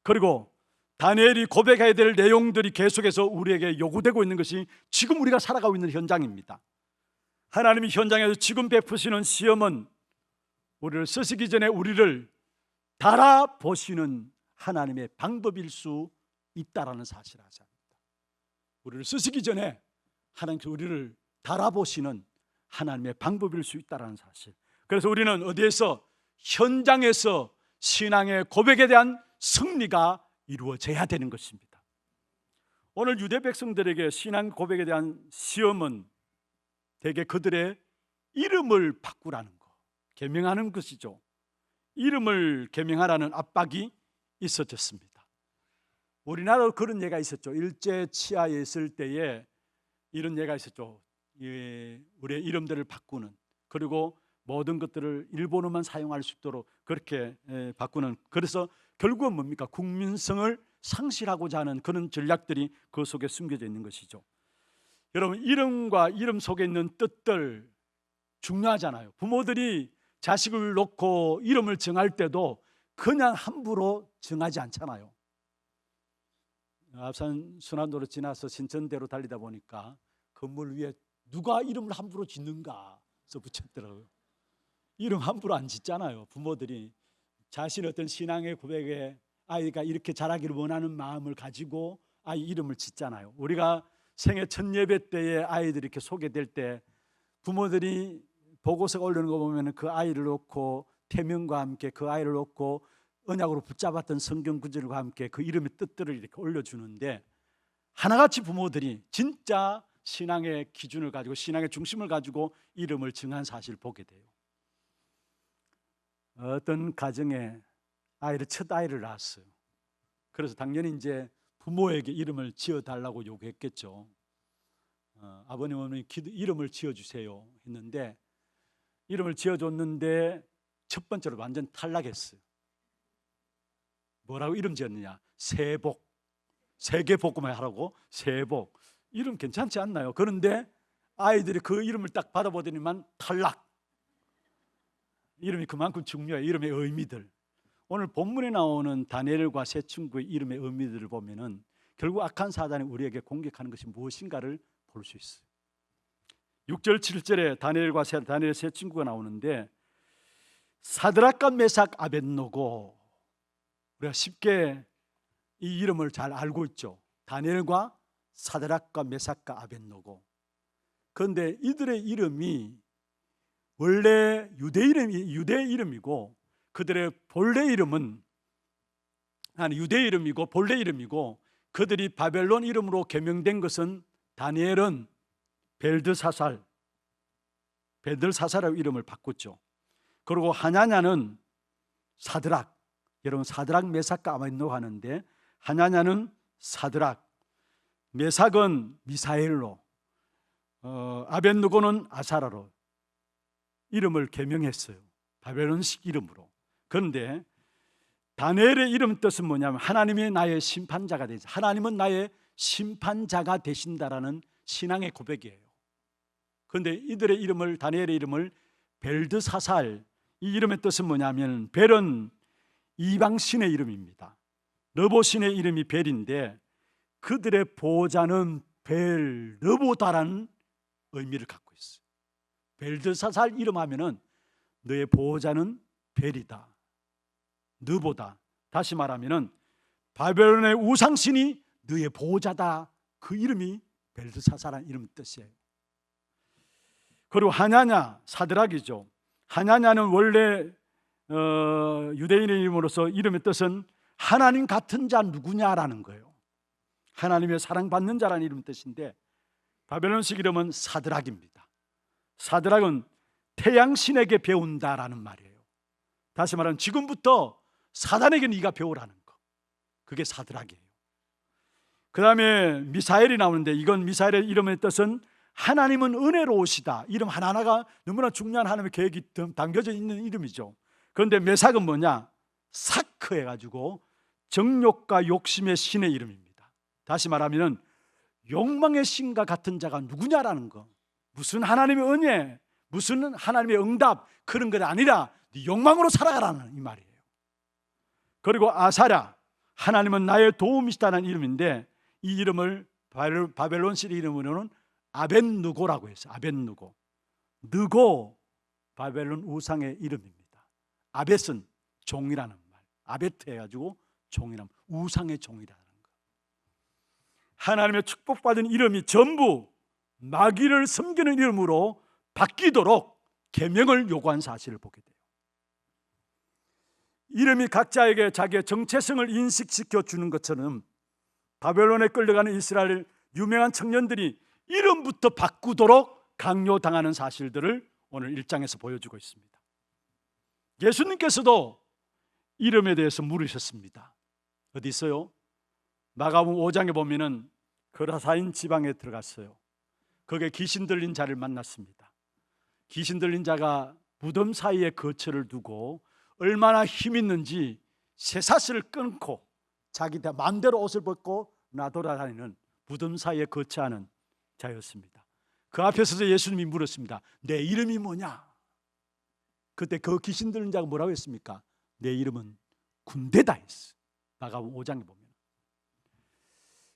그리고 다니엘이 고백해야 될 내용들이 계속해서 우리에게 요구되고 있는 것이 지금 우리가 살아가고 있는 현장입니다. 하나님이 현장에서 지금 베푸시는 시험은 우리를 쓰시기 전에 우리를 달아보시는 하나님의 방법일 수 있다라는 사실을 아셔야 합니다. 우리를 쓰시기 전에 하나님께서 우리를 달아보시는 하나님의 방법일 수 있다라는 사실. 그래서 우리는 어디에서? 현장에서 신앙의 고백에 대한 승리가 이루어져야 되는 것입니다. 오늘 유대 백성들에게 신앙 고백에 대한 시험은 대개 그들의 이름을 바꾸라는 것, 계명하는 것이죠. 이름을 계명하라는 압박이 있어졌습니다. 우리나라도 그런 예가 있었죠. 일제 치하에 있을 때에 이런 예가 있었죠. 우리의 이름들을 바꾸는, 그리고 모든 것들을 일본어만 사용할 수 있도록 그렇게 바꾸는, 그래서 결국은 뭡니까? 국민성을 상실하고자 하는 그런 전략들이 그 속에 숨겨져 있는 것이죠. 여러분, 이름과 이름 속에 있는 뜻들 중요하잖아요. 부모들이 자식을 놓고 이름을 정할 때도 그냥 함부로 정하지 않잖아요. 앞산 순환도로 지나서 신천대로 달리다 보니까 건물 위에 누가 이름을 함부로 짓는가 해서 붙였더라고요. 이름 함부로 안 짓잖아요. 부모들이 자신의 어떤 신앙의 고백에 아이가 이렇게 자라기를 원하는 마음을 가지고 아이 이름을 짓잖아요. 우리가 생애 첫 예배 때에 아이들이 이렇게 소개될 때 부모들이 보고서가 올리는 거 보면 그 아이를 놓고 태명과 함께 그 아이를 놓고 언약으로 붙잡았던 성경 구절과 함께 그 이름의 뜻들을 이렇게 올려주는데, 하나같이 부모들이 진짜 신앙의 기준을 가지고 신앙의 중심을 가지고 이름을 정한 사실을 보게 돼요. 어떤 가정에 첫 아이를 낳았어요. 그래서 당연히 이제 부모에게 이름을 지어달라고 요구했겠죠. 아버님, 어머니 이름을 지어주세요 했는데 이름을 지어줬는데 첫 번째로 완전 탈락했어요. 뭐라고 이름 지었느냐? 세복. 세계복음을 하라고? 세복. 이름 괜찮지 않나요? 그런데 아이들이 그 이름을 딱 받아보더니만 탈락. 이름이 그만큼 중요해요. 이름의 의미들. 오늘 본문에 나오는 다니엘과 세 친구의 이름의 의미들을 보면은 결국 악한 사단이 우리에게 공격하는 것이 무엇인가를 볼 수 있어요. 6절 7절에 다니엘의 세 친구가 나오는데, 사드락과 메삭 아벳노고, 우리가 쉽게 이 이름을 잘 알고 있죠. 다니엘과 사드락과 메삭과 아벳노고. 그런데 이들의 이름이 원래 유대 이름이고 그들의 본래 이름은 유대 이름이고 본래 이름이고, 그들이 바벨론 이름으로 개명된 것은 다니엘은 벨드사살이라고 이름을 바꿨죠. 그리고 하냐냐는 사드락, 여러분 사드락 메삭과 아벳노고 하는데 하냐냐는 사드락, 메삭은 미사엘로, 아벳노고는 아사라로 이름을 개명했어요. 바벨론식 이름으로. 그런데 다니엘의 이름 뜻은 뭐냐면 하나님이 나의 심판자가 되시, 하나님은 나의 심판자가 되신다라는 신앙의 고백이에요. 그런데 이들의 이름을, 다니엘의 이름을 벨드사살, 이 이름의 뜻은 뭐냐면 벨은 이방신의 이름입니다. 르보신의 이름이 벨인데 그들의 보호자는 벨르보다라는 의미를 갖고 있어요. 벨드사살 이름 하면은 너의 보호자는 벨이다, 너보다. 다시 말하면은 바벨론의 우상신이 너의 보호자다. 그 이름이 벨드사살한 이름 뜻이에요. 그리고 하냐냐, 사드락이죠. 하냐냐는 원래 유대인의 이름으로서 이름의 뜻은 하나님 같은 자 누구냐라는 거예요. 하나님의 사랑받는 자라는 이름 뜻인데 바벨론식 이름은 사드락입니다. 사드락은 태양신에게 배운다라는 말이에요. 다시 말하면 지금부터 사단에게 네가 배우라는 거, 그게 사드락이에요. 그 다음에 미사엘이 나오는데 이건 미사엘의 이름의 뜻은 하나님은 은혜로우시다. 이름 하나하나가 너무나 중요한 하나님의 계획이 담겨져 있는 이름이죠. 그런데 메삭은 뭐냐? 사크 해가지고 정욕과 욕심의 신의 이름입니다. 다시 말하면 욕망의 신과 같은 자가 누구냐라는 거, 무슨 하나님의 은혜, 무슨 하나님의 응답, 그런 건 아니라 네 욕망으로 살아가라는 이 말이에요. 그리고 아사랴, 하나님은 나의 도움이시다는 이름인데 이 이름을 바벨론식 이름으로는 아벳느고라고 했어요. 아벳느고, 느고 바벨론 우상의 이름입니다. 아벳은 종이라는 말, 아베트 해가지고 종이라는, 우상의 종이라는 거. 하나님의 축복받은 이름이 전부 마귀를 섬기는 이름으로 바뀌도록 계명을 요구한 사실을 보게 돼요. 이름이 각자에게 자기의 정체성을 인식시켜 주는 것처럼 바벨론에 끌려가는 이스라엘 유명한 청년들이 이름부터 바꾸도록 강요당하는 사실들을 오늘 1장에서 보여주고 있습니다. 예수님께서도 이름에 대해서 물으셨습니다. 어디 있어요? 마가복음 5장에 보면은 거라사인 지방에 들어갔어요. 거기에 귀신 들린 자를 만났습니다. 귀신 들린 자가 무덤 사이에 거처를 두고 얼마나 힘 있는지 쇠사슬을 끊고 자기 마음대로 옷을 벗고 나돌아다니는 무덤 사이에 거처하는 자였습니다. 그 앞에 서서 예수님이 물었습니다. 내 이름이 뭐냐? 그때 그 귀신 들린 자가 뭐라고 했습니까? 내 이름은 군대다 했어. 마가복음 5장에 보면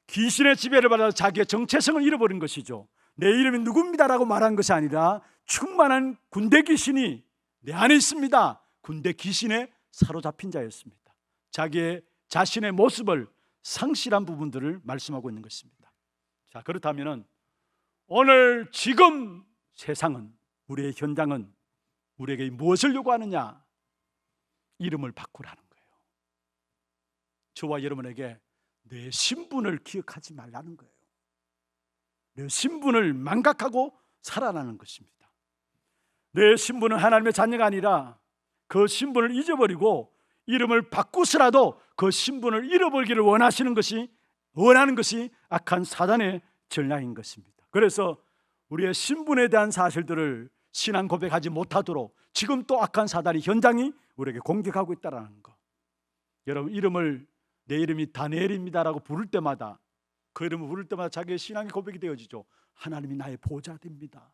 귀신의 지배를 받아서 자기의 정체성을 잃어버린 것이죠. 내 이름이 누굽니다라고 말한 것이 아니라 충만한 군대 귀신이 내 안에 있습니다. 군대 귀신에 사로잡힌 자였습니다. 자기의 자신의 모습을 상실한 부분들을 말씀하고 있는 것입니다. 자, 그렇다면 오늘 지금 세상은, 우리의 현장은 우리에게 무엇을 요구하느냐? 이름을 바꾸라는 거예요. 저와 여러분에게 내 신분을 기억하지 말라는 거예요. 내 신분을 망각하고 살아나는 것입니다. 내 신분은 하나님의 자녀가 아니라 그 신분을 잊어버리고 이름을 바꾸서라도 그 신분을 잃어버리기를 원하는 것이 악한 사단의 전략인 것입니다. 그래서 우리의 신분에 대한 사실들을 신앙 고백하지 못하도록 지금 또 악한 사단이 현장이 우리에게 공격하고 있다는 거. 여러분, 내 이름이 다니엘입니다라고 부를 때마다, 그 이름을 부를 때마다 자기의 신앙이 고백이 되어지죠. 하나님이 나의 보호자 됩니다.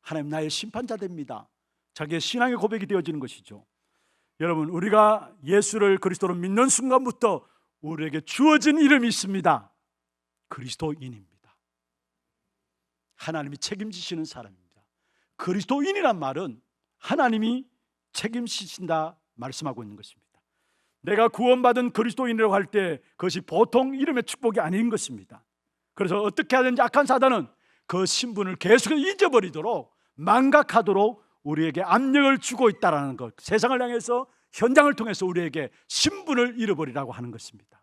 하나님 나의 심판자 됩니다. 자기의 신앙의 고백이 되어지는 것이죠. 여러분, 우리가 예수를 그리스도로 믿는 순간부터 우리에게 주어진 이름이 있습니다. 그리스도인입니다. 하나님이 책임지시는 사람입니다. 그리스도인이란 말은 하나님이 책임지신다 말씀하고 있는 것입니다. 내가 구원받은 그리스도인이라고 할 때 그것이 보통 이름의 축복이 아닌 것입니다. 그래서 어떻게 하든지 악한 사단은 그 신분을 계속 잊어버리도록, 망각하도록 우리에게 압력을 주고 있다는 것, 세상을 향해서 현장을 통해서 우리에게 신분을 잃어버리라고 하는 것입니다.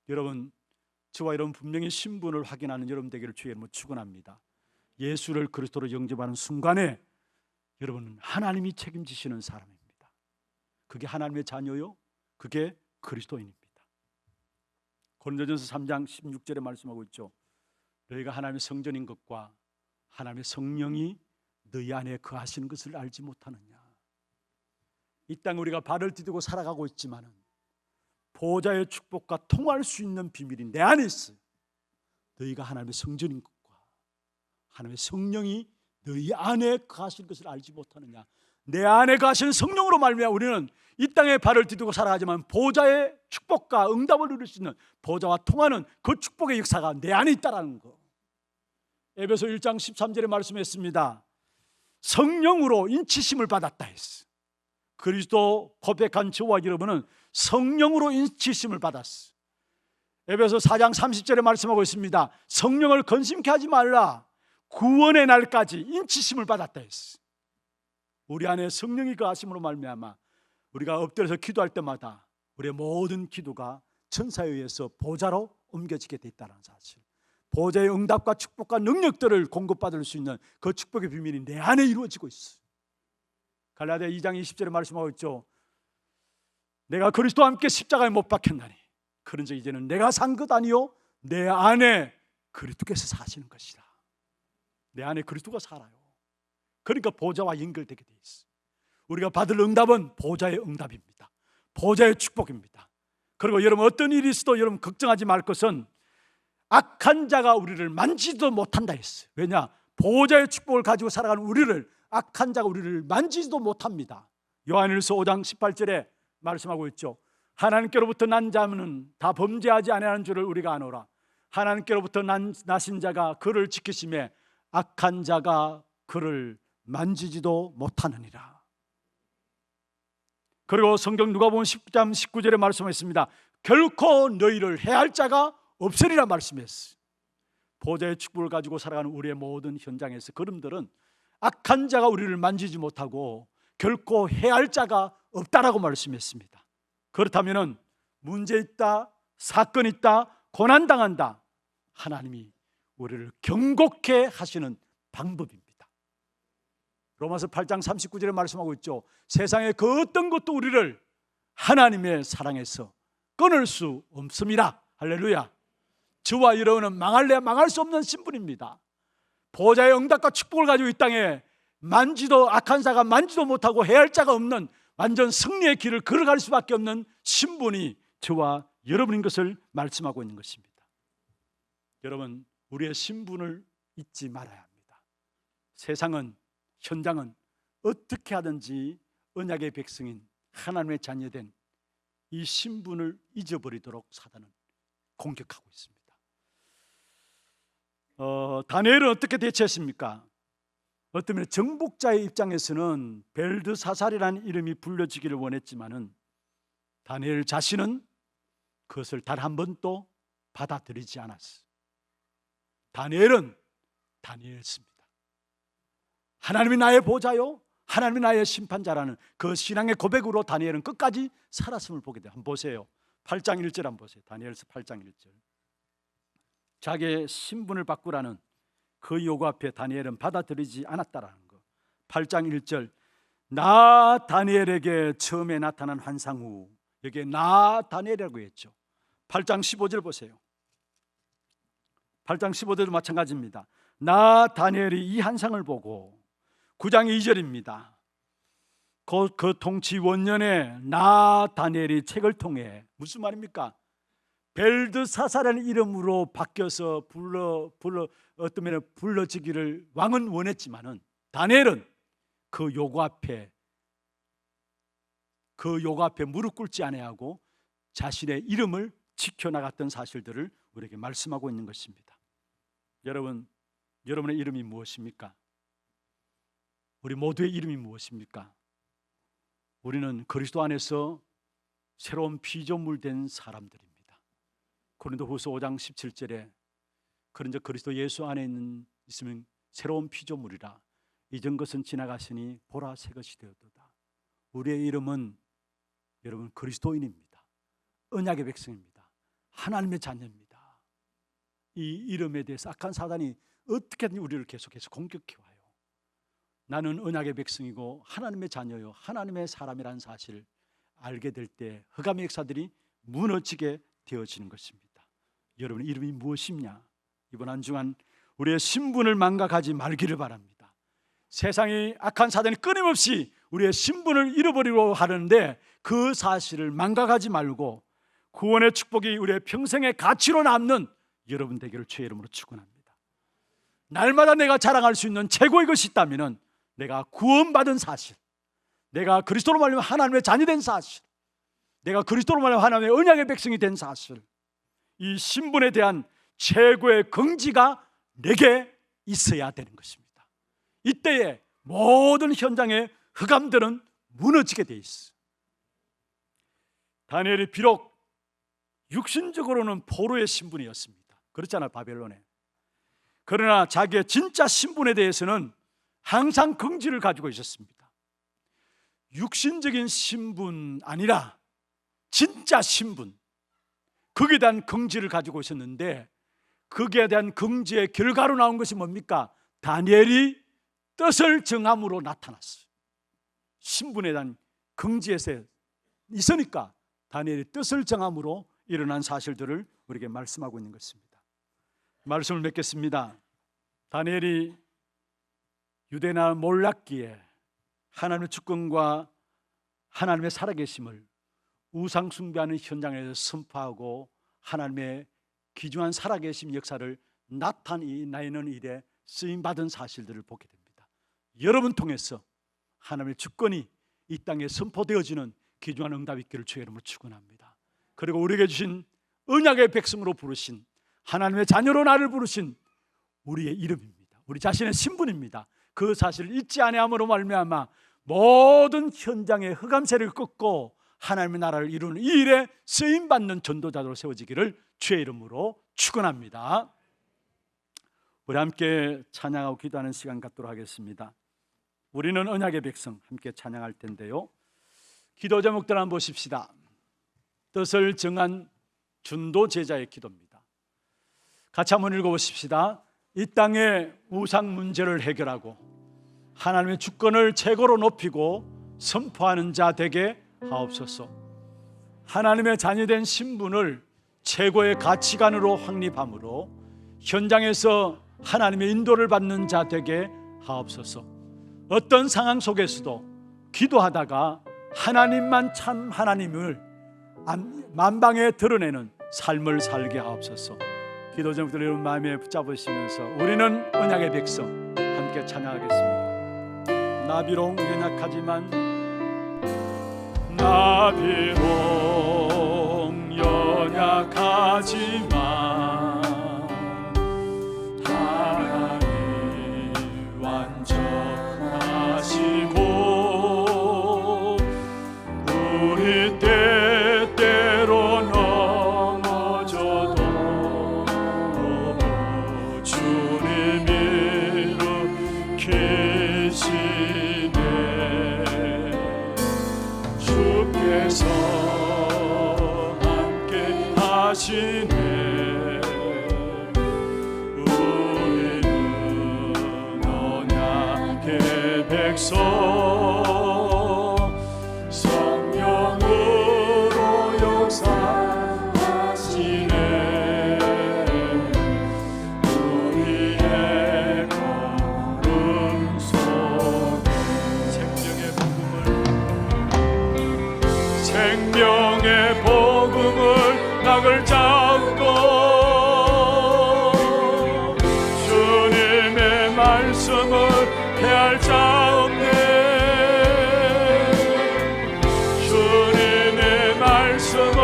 여러분, 저와 여러분 분명히 신분을 확인하는 여러분 되기를 주의 이름으로 축원합니다. 예수를 그리스도로 영접하는 순간에 여러분은 하나님이 책임지시는 사람입니다. 그게 하나님의 자녀요, 그게 그리스도인입니다. 고린도전서 3장 16절에 말씀하고 있죠. 너희가 하나님의 성전인 것과 하나님의 성령이 너희 안에 거하시는 것을 알지 못하느냐. 이 땅에 우리가 발을 디디고 살아가고 있지만 보호자의 축복과 통할 수 있는 비밀이 내 안에 있어요. 너희가 하나님의 성전인 것과 하나님의 성령이 너희 안에 거하시는 것을 알지 못하느냐. 내 안에 거하시는 성령으로 말미암아 우리는 이 땅에 발을 디디고 살아가지만 보호자의 축복과 응답을 누릴 수 있는, 보호자와 통하는 그 축복의 역사가 내 안에 있다는 거. 에베소 1장 13절에 말씀했습니다. 성령으로 인치심을 받았다 했어. 그리스도 고백한 저와 여러분은 성령으로 인치심을 받았어. 에베소 4장 30절에 말씀하고 있습니다. 성령을 근심케 하지 말라. 구원의 날까지 인치심을 받았다 했어. 우리 안에 성령이 거하심으로 말미암아 우리가 엎드려서 기도할 때마다 우리의 모든 기도가 천사에 의해서 보좌로 옮겨지게 돼 있다는 사실, 보좌의 응답과 축복과 능력들을 공급받을 수 있는 그 축복의 비밀이 내 안에 이루어지고 있어. 갈라디아 2장 20절에 말씀하고 있죠. 내가 그리스도와 함께 십자가에 못 박혔나니 그런즉 이제는 내가 산 것 아니요 내 안에 그리스도께서 사시는 것이다. 내 안에 그리스도가 살아요. 그러니까 보좌와 연결되게 돼 있어. 우리가 받을 응답은 보좌의 응답입니다. 보좌의 축복입니다. 그리고 여러분, 어떤 일이 있어도 여러분 걱정하지 말 것은 악한 자가 우리를 만지지도 못한다 했어요. 왜냐? 보좌의 축복을 가지고 살아가는 우리를 악한 자가 우리를 만지지도 못합니다. 요한일서 5장 18절에 말씀하고 있죠. 하나님께로부터 난 자는 다 범죄하지 아니하는 줄을 우리가 아노라. 하나님께로부터 나신 자가 그를 지키심에 악한 자가 그를 만지지도 못하느니라. 그리고 성경 누가복음 10장 19절에 말씀했습니다. 결코 너희를 해할 자가 없으리라 말씀했어요. 보좌의 축복을 가지고 살아가는 우리의 모든 현장에서 그름들은 악한 자가 우리를 만지지 못하고 결코 해할 자가 없다라고 말씀했습니다. 그렇다면 문제 있다, 사건 있다, 고난당한다, 하나님이 우리를 경고케 하시는 방법입니다. 로마서 8장 39절에 말씀하고 있죠. 세상의 그 어떤 것도 우리를 하나님의 사랑에서 끊을 수 없습니다. 할렐루야. 저와 여러분은 망할래 망할 수 없는 신분입니다. 보좌의 응답과 축복을 가지고 이 땅에 만지도 악한 자가 만지도 못하고 해할 자가 없는 완전 승리의 길을 걸어갈 수밖에 없는 신분이 저와 여러분인 것을 말씀하고 있는 것입니다. 여러분, 우리의 신분을 잊지 말아야 합니다. 세상은, 현장은 어떻게 하든지 언약의 백성인 하나님의 자녀된 이 신분을 잊어버리도록 사단은 공격하고 있습니다. 다니엘은 어떻게 대처했습니까? 어쩌면 정복자의 입장에서는 벨드사살이라는 이름이 불려지기를 원했지만은 다니엘 자신은 그것을 단 한 번도 받아들이지 않았어요. 다니엘은 다니엘입니다. 하나님이 나의 보좌요, 하나님이 나의 심판자라는 그 신앙의 고백으로 다니엘은 끝까지 살았음을 보게 돼요. 한번 보세요. 8장 1절 한번 보세요. 다니엘서 8장 1절. 자기의 신분을 바꾸라는 그 요구 앞에 다니엘은 받아들이지 않았다라는 거. 8장 1절. 나 다니엘에게 처음에 나타난 환상 후, 여기에 나 다니엘이라고 했죠. 8장 15절 보세요. 8장 15절도 마찬가지입니다. 나 다니엘이 이 환상을 보고, 9장 2절입니다. 그 통치 원년에 나 다니엘이 책을 통해, 무슨 말입니까? 벨드사살이라는 이름으로 바뀌어서 불러지기를 왕은 원했지만은 다니엘은 그 요구 앞에 무릎 꿇지 아니하고 자신의 이름을 지켜나갔던 사실들을 우리에게 말씀하고 있는 것입니다. 여러분, 여러분의 이름이 무엇입니까? 우리 모두의 이름이 무엇입니까? 우리는 그리스도 안에서 새로운 피조물 된 사람들입니다. 고린도후서 5장 17절에 그런즉 그리스도 예수 안에 있으면 새로운 피조물이라 이전 것은 지나가시니 보라 새 것이 되었도다. 우리의 이름은 여러분 그리스도인입니다. 언약의 백성입니다. 하나님의 자녀입니다. 이 이름에 대해서 악한 사단이 어떻게든 우리를 계속해서 공격해 와요. 나는 언약의 백성이고 하나님의 자녀요, 하나님의 사람이라는 사실을 알게 될 때 흑암의 역사들이 무너지게 되어지는 것입니다. 여러분의 이름이 무엇이냐? 이번 한 주간 우리의 신분을 망각하지 말기를 바랍니다. 세상의 악한 사단이 끊임없이 우리의 신분을 잃어버리려고 하는데 그 사실을 망각하지 말고 구원의 축복이 우리의 평생의 가치로 남는 여러분 되기를 주의 이름으로 축원합니다. 날마다 내가 자랑할 수 있는 최고의 것이 있다면 내가 구원받은 사실, 내가 그리스도로 말미암아 하나님의 자녀된 사실, 내가 그리스도로 말미암아 하나님의 언약의 백성이 된 사실, 이 신분에 대한 최고의 긍지가 내게 있어야 되는 것입니다. 이때에 모든 현장의 흑암들은 무너지게 돼 있어. 다니엘이 비록 육신적으로는 포로의 신분이었습니다. 그렇잖아요, 바벨론에. 그러나 자기의 진짜 신분에 대해서는 항상 긍지를 가지고 있었습니다. 육신적인 신분 아니라 진짜 신분, 거기에 대한 긍지를 가지고 오셨는데, 거기에 대한 긍지의 결과로 나온 것이 뭡니까? 다니엘이 뜻을 정함으로 나타났어요. 신분에 대한 긍지에서 있으니까 다니엘이 뜻을 정함으로 일어난 사실들을 우리에게 말씀하고 있는 것입니다. 말씀을 맺겠습니다. 다니엘이 유대나 몰랐기에 하나님의 주권과 하나님의 살아계심을 우상 숭배하는 현장에서 선포하고 하나님의 귀중한 살아계심 역사를 나타내는 일에 쓰임받은 사실들을 보게 됩니다. 여러분 통해서 하나님의 주권이 이 땅에 선포되어지는 귀중한 응답이 있기를 주의 이름으로 축원합니다. 그리고 우리에게 주신 언약의 백성으로 부르신, 하나님의 자녀로 나를 부르신 우리의 이름입니다. 우리 자신의 신분입니다. 그 사실을 잊지 아니함으로 말미암아 모든 현장의 흑암세를 꺾고 하나님의 나라를 이루는 이 일에 쓰임받는 전도자로 세워지기를 주의 이름으로 축원합니다. 우리 함께 찬양하고 기도하는 시간 갖도록 하겠습니다. 우리는 언약의 백성, 함께 찬양할 텐데요, 기도 제목들 한번 보십시다. 뜻을 정한 준도 제자의 기도입니다. 같이 한번 읽어보십시다. 이 땅의 우상 문제를 해결하고 하나님의 주권을 최고로 높이고 선포하는 자 되게 하옵소서. 하나님의 자녀된 신분을 최고의 가치관으로 확립함으로 현장에서 하나님의 인도를 받는 자 되게 하옵소서. 어떤 상황 속에서도 기도하다가 하나님만 참 하나님을 만방에 드러내는 삶을 살게 하옵소서. 기도 제목들 여러분 마음에 붙잡으시면서 우리는 언약의 백성 함께 찬양하겠습니다. 나 비록 연약하지만, 나 비록 연약하지만 하나님 완전하시고 우리 때때로 넘어져도 주님 일으키시네. 주께서 함께 하시네. 우리는 언약의 백성, 성령으로 역사하시네. 우리의 걸음 속에 생명의 복음을 낙을 잡고 주님의 말씀을 피할 자 없네. 주님의 말씀은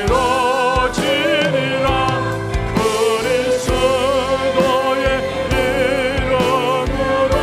이루어지리라. 그리스도의 이름으로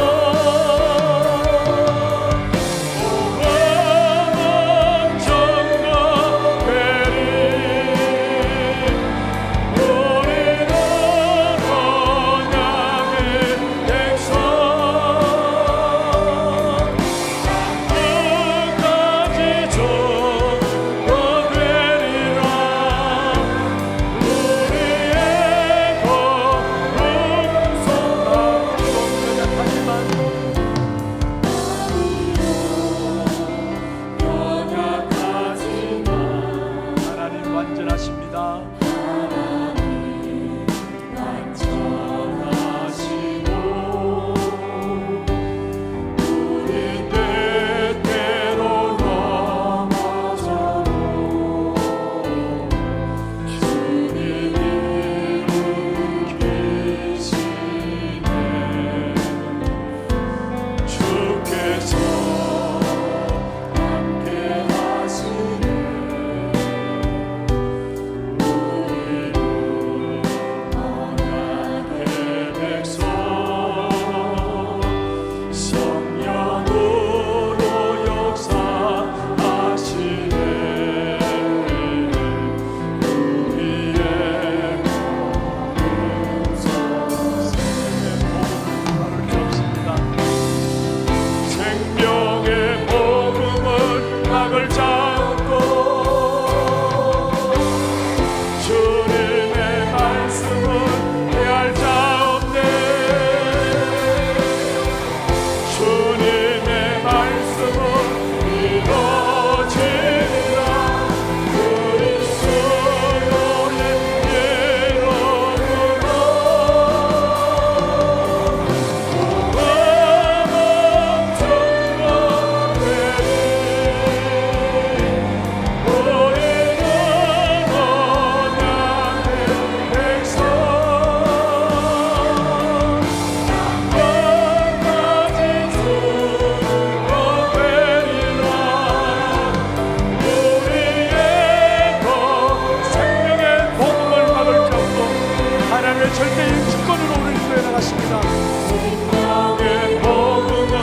생명의 복음을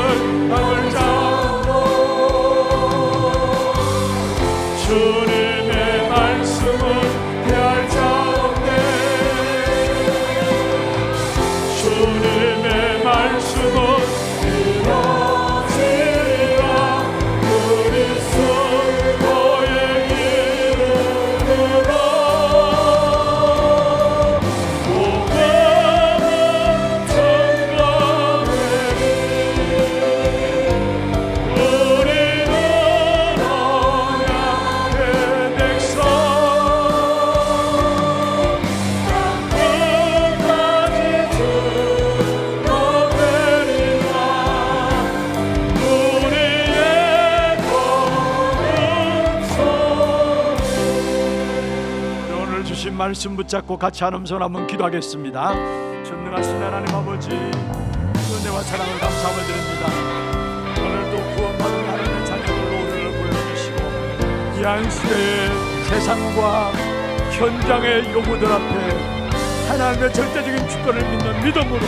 땅을 잡고 주님의 말씀을 대할 자 없네. 주님의 말씀은 이루어지리라. 그리스도의 이름으로 복음은 전가되리. 우리는 언약의 백성 땅끝까지 드러내리라. 우리의 오늘 주신 말씀 붙잡고 같이 한 음성 한번 기도하겠습니다. 전능하신 하나님 아버지, 은혜와 사랑을 감사함을 드립니다. 오늘도 구원받은 하나님의 자녀들로 우리를 불러주시고 이 한시대의 세상과 현장의 요구들 앞에 하나님의 절대적인 주권을 믿는 믿음으로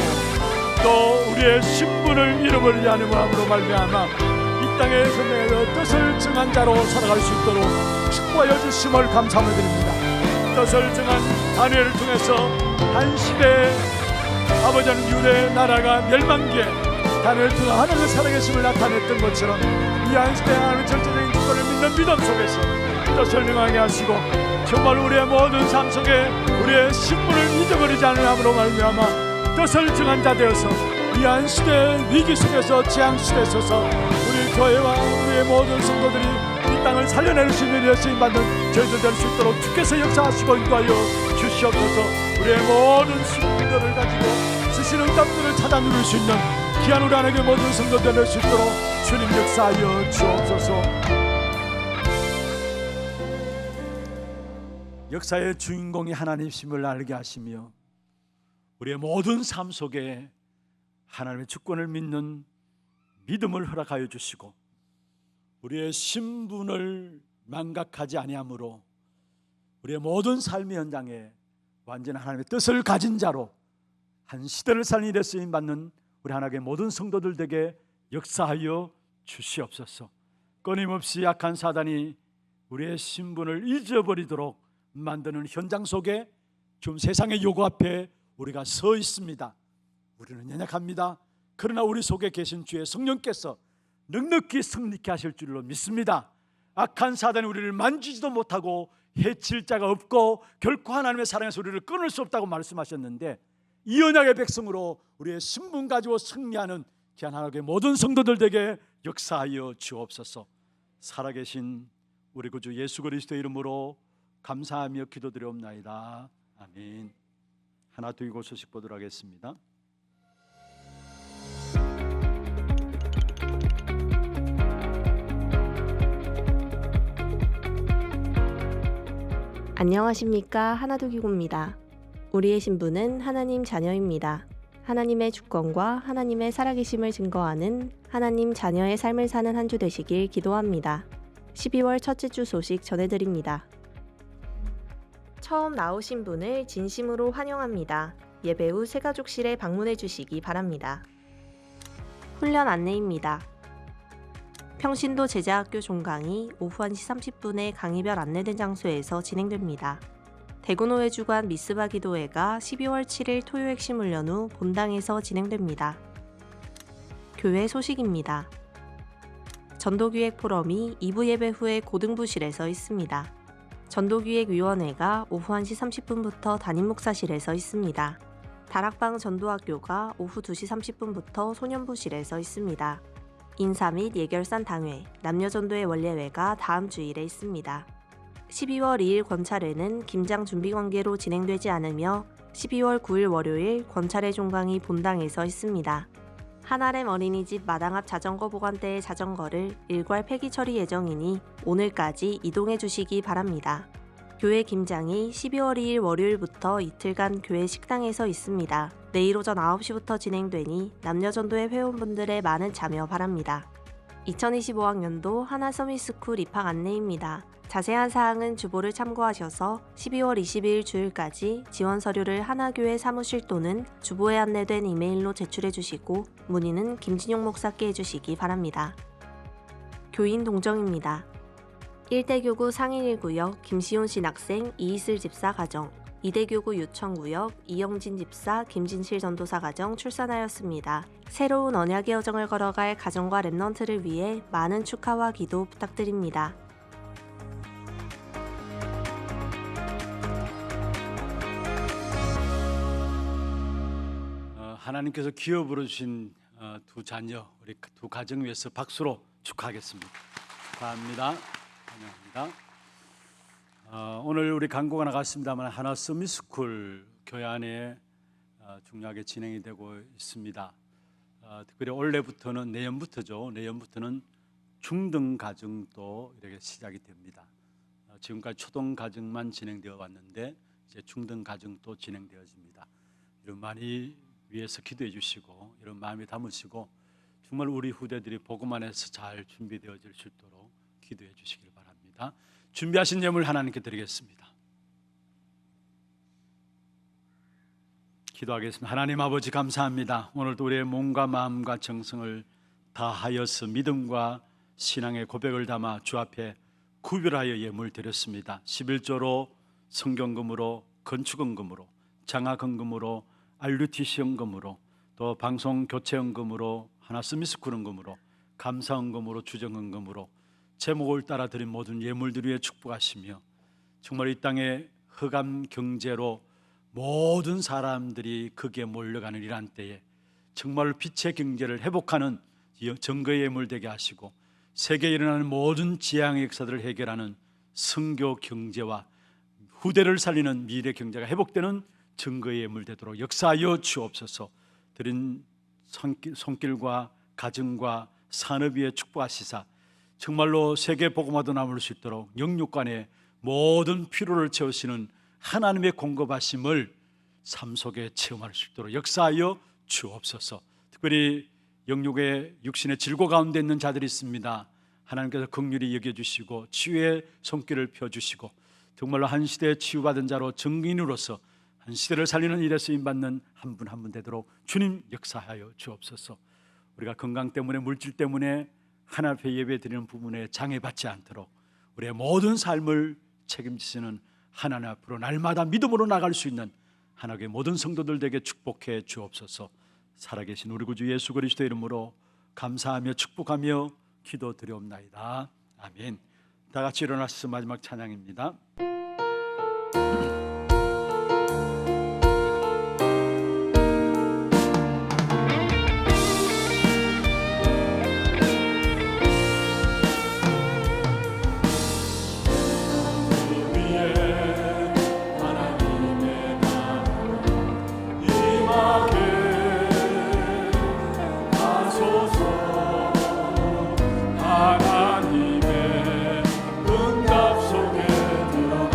또 우리의 신분을 잃어버리지 않음으로 말미암아 이 땅에서 내가 뜻을 정한 자로 살아갈 수 있도록 축복하여 주심을 감사함을 드립니다. 뜻을 정한 다니엘을 통해서 한 시대에 아버지 하나님 유대 나라가 멸망기에 다니엘을 통해 하나님의 살아계심을 나타냈던 것처럼 이 한 시대에 하나님의 절대적인 주권을 믿는 믿음 속에서 뜻을 명하게 하시고 정말 우리의 모든 삶 속에 우리의 신분을 잊어버리지 않으므로 말미암아 뜻을 정한 자 되어서 이 한 시대의 위기 속에서 재앙 시대에 서서 우리 교회와 우리의 모든 성도들이 이 땅을 살려낼 수 있는 일에 쓰임받는 저희들 될 수 있도록 주께서 역사하시고 인도하여 주시옵소서. 우리의 모든 신분들을 가지고 쓰신 응답들을 찾아 누릴 수 있는 귀한 우리 하나님의 모든 성도들 될 수 있도록 주님 역사하여 주옵소서. 역사의 주인공이 하나님이심을 알게 하시며 우리의 모든 삶 속에 하나님의 주권을 믿는 믿음을 허락하여 주시고 우리의 신분을 망각하지 아니하므로 우리의 모든 삶의 현장에 완전한 하나님의 뜻을 가진 자로 한 시대를 사는 일에 쓰임받는 우리 하나님의 모든 성도들 에게 역사하여 주시옵소서. 끊임없이 악한 사단이 우리의 신분을 잊어버리도록 만드는 현장 속에 지금 세상의 요구 앞에 우리가 서 있습니다. 우리는 연약합니다. 그러나 우리 속에 계신 주의 성령께서 넉넉히 승리케 하실 줄로 믿습니다. 악한 사단이 우리를 만지지도 못하고 해칠 자가 없고 결코 하나님의 사랑에서 우리를 끊을 수 없다고 말씀하셨는데 이 언약의 백성으로 우리의 신분 가지고 승리하는 귀한 하나님의 모든 성도들에게 역사하여 주옵소서. 살아계신 우리 구주 예수 그리스도의 이름으로 감사하며 기도드리옵나이다. 아멘. 하나 두고 소식 보도록 하겠습니다. 안녕하십니까. 하나두기고입니다. 우리의 신분은 하나님 자녀입니다. 하나님의 주권과 하나님의 살아계심을 증거하는 하나님 자녀의 삶을 사는 한 주 되시길 기도합니다. 12월 첫째 주 소식 전해드립니다. 처음 나오신 분을 진심으로 환영합니다. 예배 후 새가족실에 방문해 주시기 바랍니다. 훈련 안내입니다. 평신도 제자학교 종강이 오후 1시 30분에 강의별 안내된 장소에서 진행됩니다. 대구노회 주관 미스바 기도회가 12월 7일 토요 핵심 훈련 후 본당에서 진행됩니다. 교회 소식입니다. 전도기획 포럼이 2부 예배 후에 고등부실에서 있습니다. 전도기획위원회가 오후 1시 30분부터 담임목사실에서 있습니다. 다락방 전도학교가 오후 2시 30분부터 소년부실에서 있습니다. 인사 및 예결산 당회, 남녀전도의 원례회가 다음 주일에 있습니다. 12월 2일 권찰회는 김장 준비관계로 진행되지 않으며 12월 9일 월요일 권찰회 종강이 본당에서 있습니다. 하나렘 어린이집 마당 앞 자전거 보관대의 자전거를 일괄 폐기 처리 예정이니 오늘까지 이동해 주시기 바랍니다. 교회 김장이 12월 2일 월요일부터 이틀간 교회 식당에서 있습니다. 내일 오전 9시부터 진행되니 남녀전도회 회원분들의 많은 참여 바랍니다. 2025학년도 하나서밋스쿨 입학 안내입니다. 자세한 사항은 주보를 참고하셔서 12월 22일 주일까지 지원 서류를 하나교회 사무실 또는 주보에 안내된 이메일로 제출해 주시고 문의는 김진용 목사께 해주시기 바랍니다. 교인 동정입니다. 1대교구 상인 1구역 김시온 신학생 이이슬 집사 가정, 2대교구 유청구역 이영진 집사 김진실 전도사 가정 출산하였습니다. 새로운 언약의 여정을 걸어갈 가정과 랩넌트를 위해 많은 축하와 기도 부탁드립니다. 하나님께서 기업으로 주신 두 자녀, 우리 두 가정 위해서 박수로 축하하겠습니다. 축하합니다. 환영합니다. 오늘 우리 광고가 나갔습니다만 하나 서밋스쿨 교회 안에 중요하게 진행이 되고 있습니다. 특별히 올해부터는 내년부터는 중등 가정도 이렇게 시작이 됩니다. 지금까지 초등 가정만 진행되어 왔는데 이제 중등 가정도 진행되어집니다. 이런 많이 위해서 기도해 주시고 이런 마음에 담으시고 정말 우리 후대들이 복음 안에서 잘 준비되어질 수 있도록 기도해 주시길 바랍니다. 준비하신 예물 하나님께 드리겠습니다. 기도하겠습니다. 하나님 아버지 감사합니다. 오늘도 우리의 몸과 마음과 정성을 다하여서 믿음과 신앙의 고백을 담아 주 앞에 구별하여 예물 드렸습니다. 11조로 성경금으로 건축원금으로 장학헌금으로 RUTC헌금으로 또 방송 교체헌금으로 하나 서밋스쿨헌금으로 감사헌금으로 주정헌금으로 제목을 따라 드린 모든 예물들 위에 축복하시며 정말 이 땅에 흑암 경제로 모든 사람들이 거기에 몰려가는 이러한 때에 정말 빛의 경제를 회복하는 증거의 예물 되게 하시고 세계에 일어나는 모든 재앙의 역사들을 해결하는 선교 경제와 후대를 살리는 미래 경제가 회복되는 증거의 예물 되도록 역사하여 주옵소서. 드린 손길과 가정과 산업 위에 축복하시사 정말로 세계 복음화도 남을 수 있도록 영육간의 모든 필요를 채우시는 하나님의 공급하심을 삶 속에 체험할 수 있도록 역사하여 주옵소서. 특별히 영육의 육신의 질고 가운데 있는 자들이 있습니다. 하나님께서 긍휼히 여겨주시고 치유의 손길을 펴주시고 정말로 한 시대에 치유받은 자로 증인으로서 한 시대를 살리는 일에 쓰임받는 한 분 한 분 되도록 주님 역사하여 주옵소서. 우리가 건강 때문에 물질 때문에 하나님 앞에 예배 드리는 부분에 장애받지 않도록 우리의 모든 삶을 책임지시는 하나님 앞으로 날마다 믿음으로 나갈 수 있는 하나님의 모든 성도들에게 축복해 주옵소서. 살아계신 우리 구주 예수 그리스도의 이름으로 감사하며 축복하며 기도드리옵나이다. 아멘. 다 같이 일어나서 마지막 찬양입니다. 하나님의 응답 속에 들어가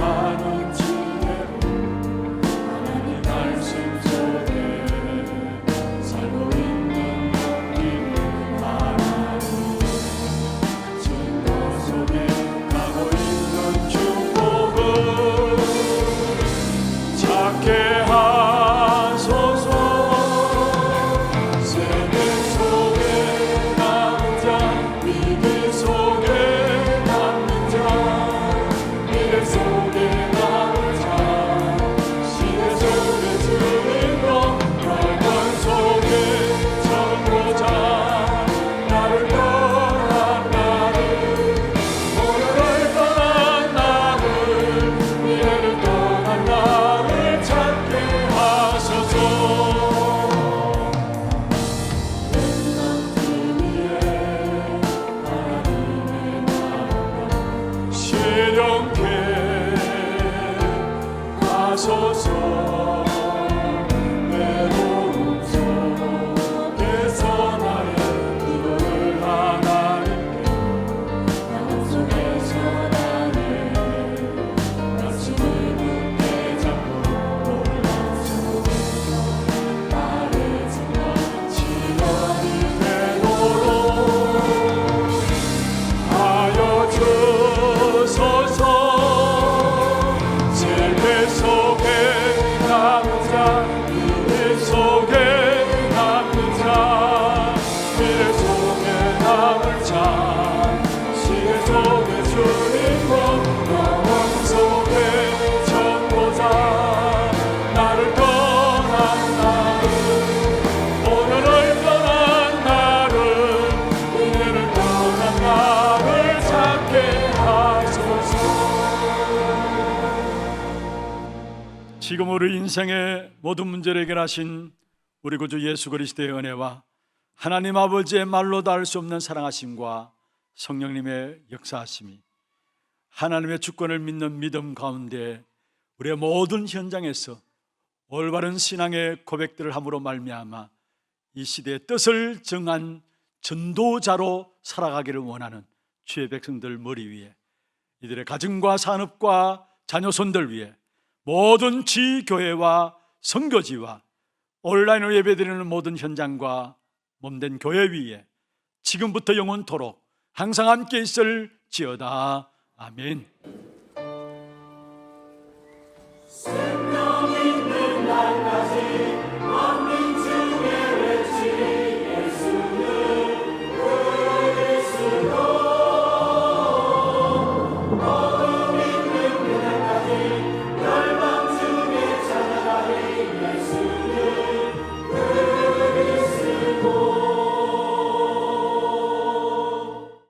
지금 우리 인생의 모든 문제를 해결하신 우리 구주 예수 그리스도의 은혜와 하나님 아버지의 말로 다 할 수 없는 사랑하심과 성령님의 역사하심이 하나님의 주권을 믿는 믿음 가운데 우리의 모든 현장에서 올바른 신앙의 고백들을 함으로 말미암아 이 시대의 뜻을 정한 전도자로 살아가기를 원하는 주의 백성들 머리 위에, 이들의 가정과 산업과 자녀손들 위에, 모든 지교회와 선교지와 온라인으로 예배드리는 모든 현장과 몸된 교회 위에 지금부터 영원토록 항상 함께 있을지어다. 아멘.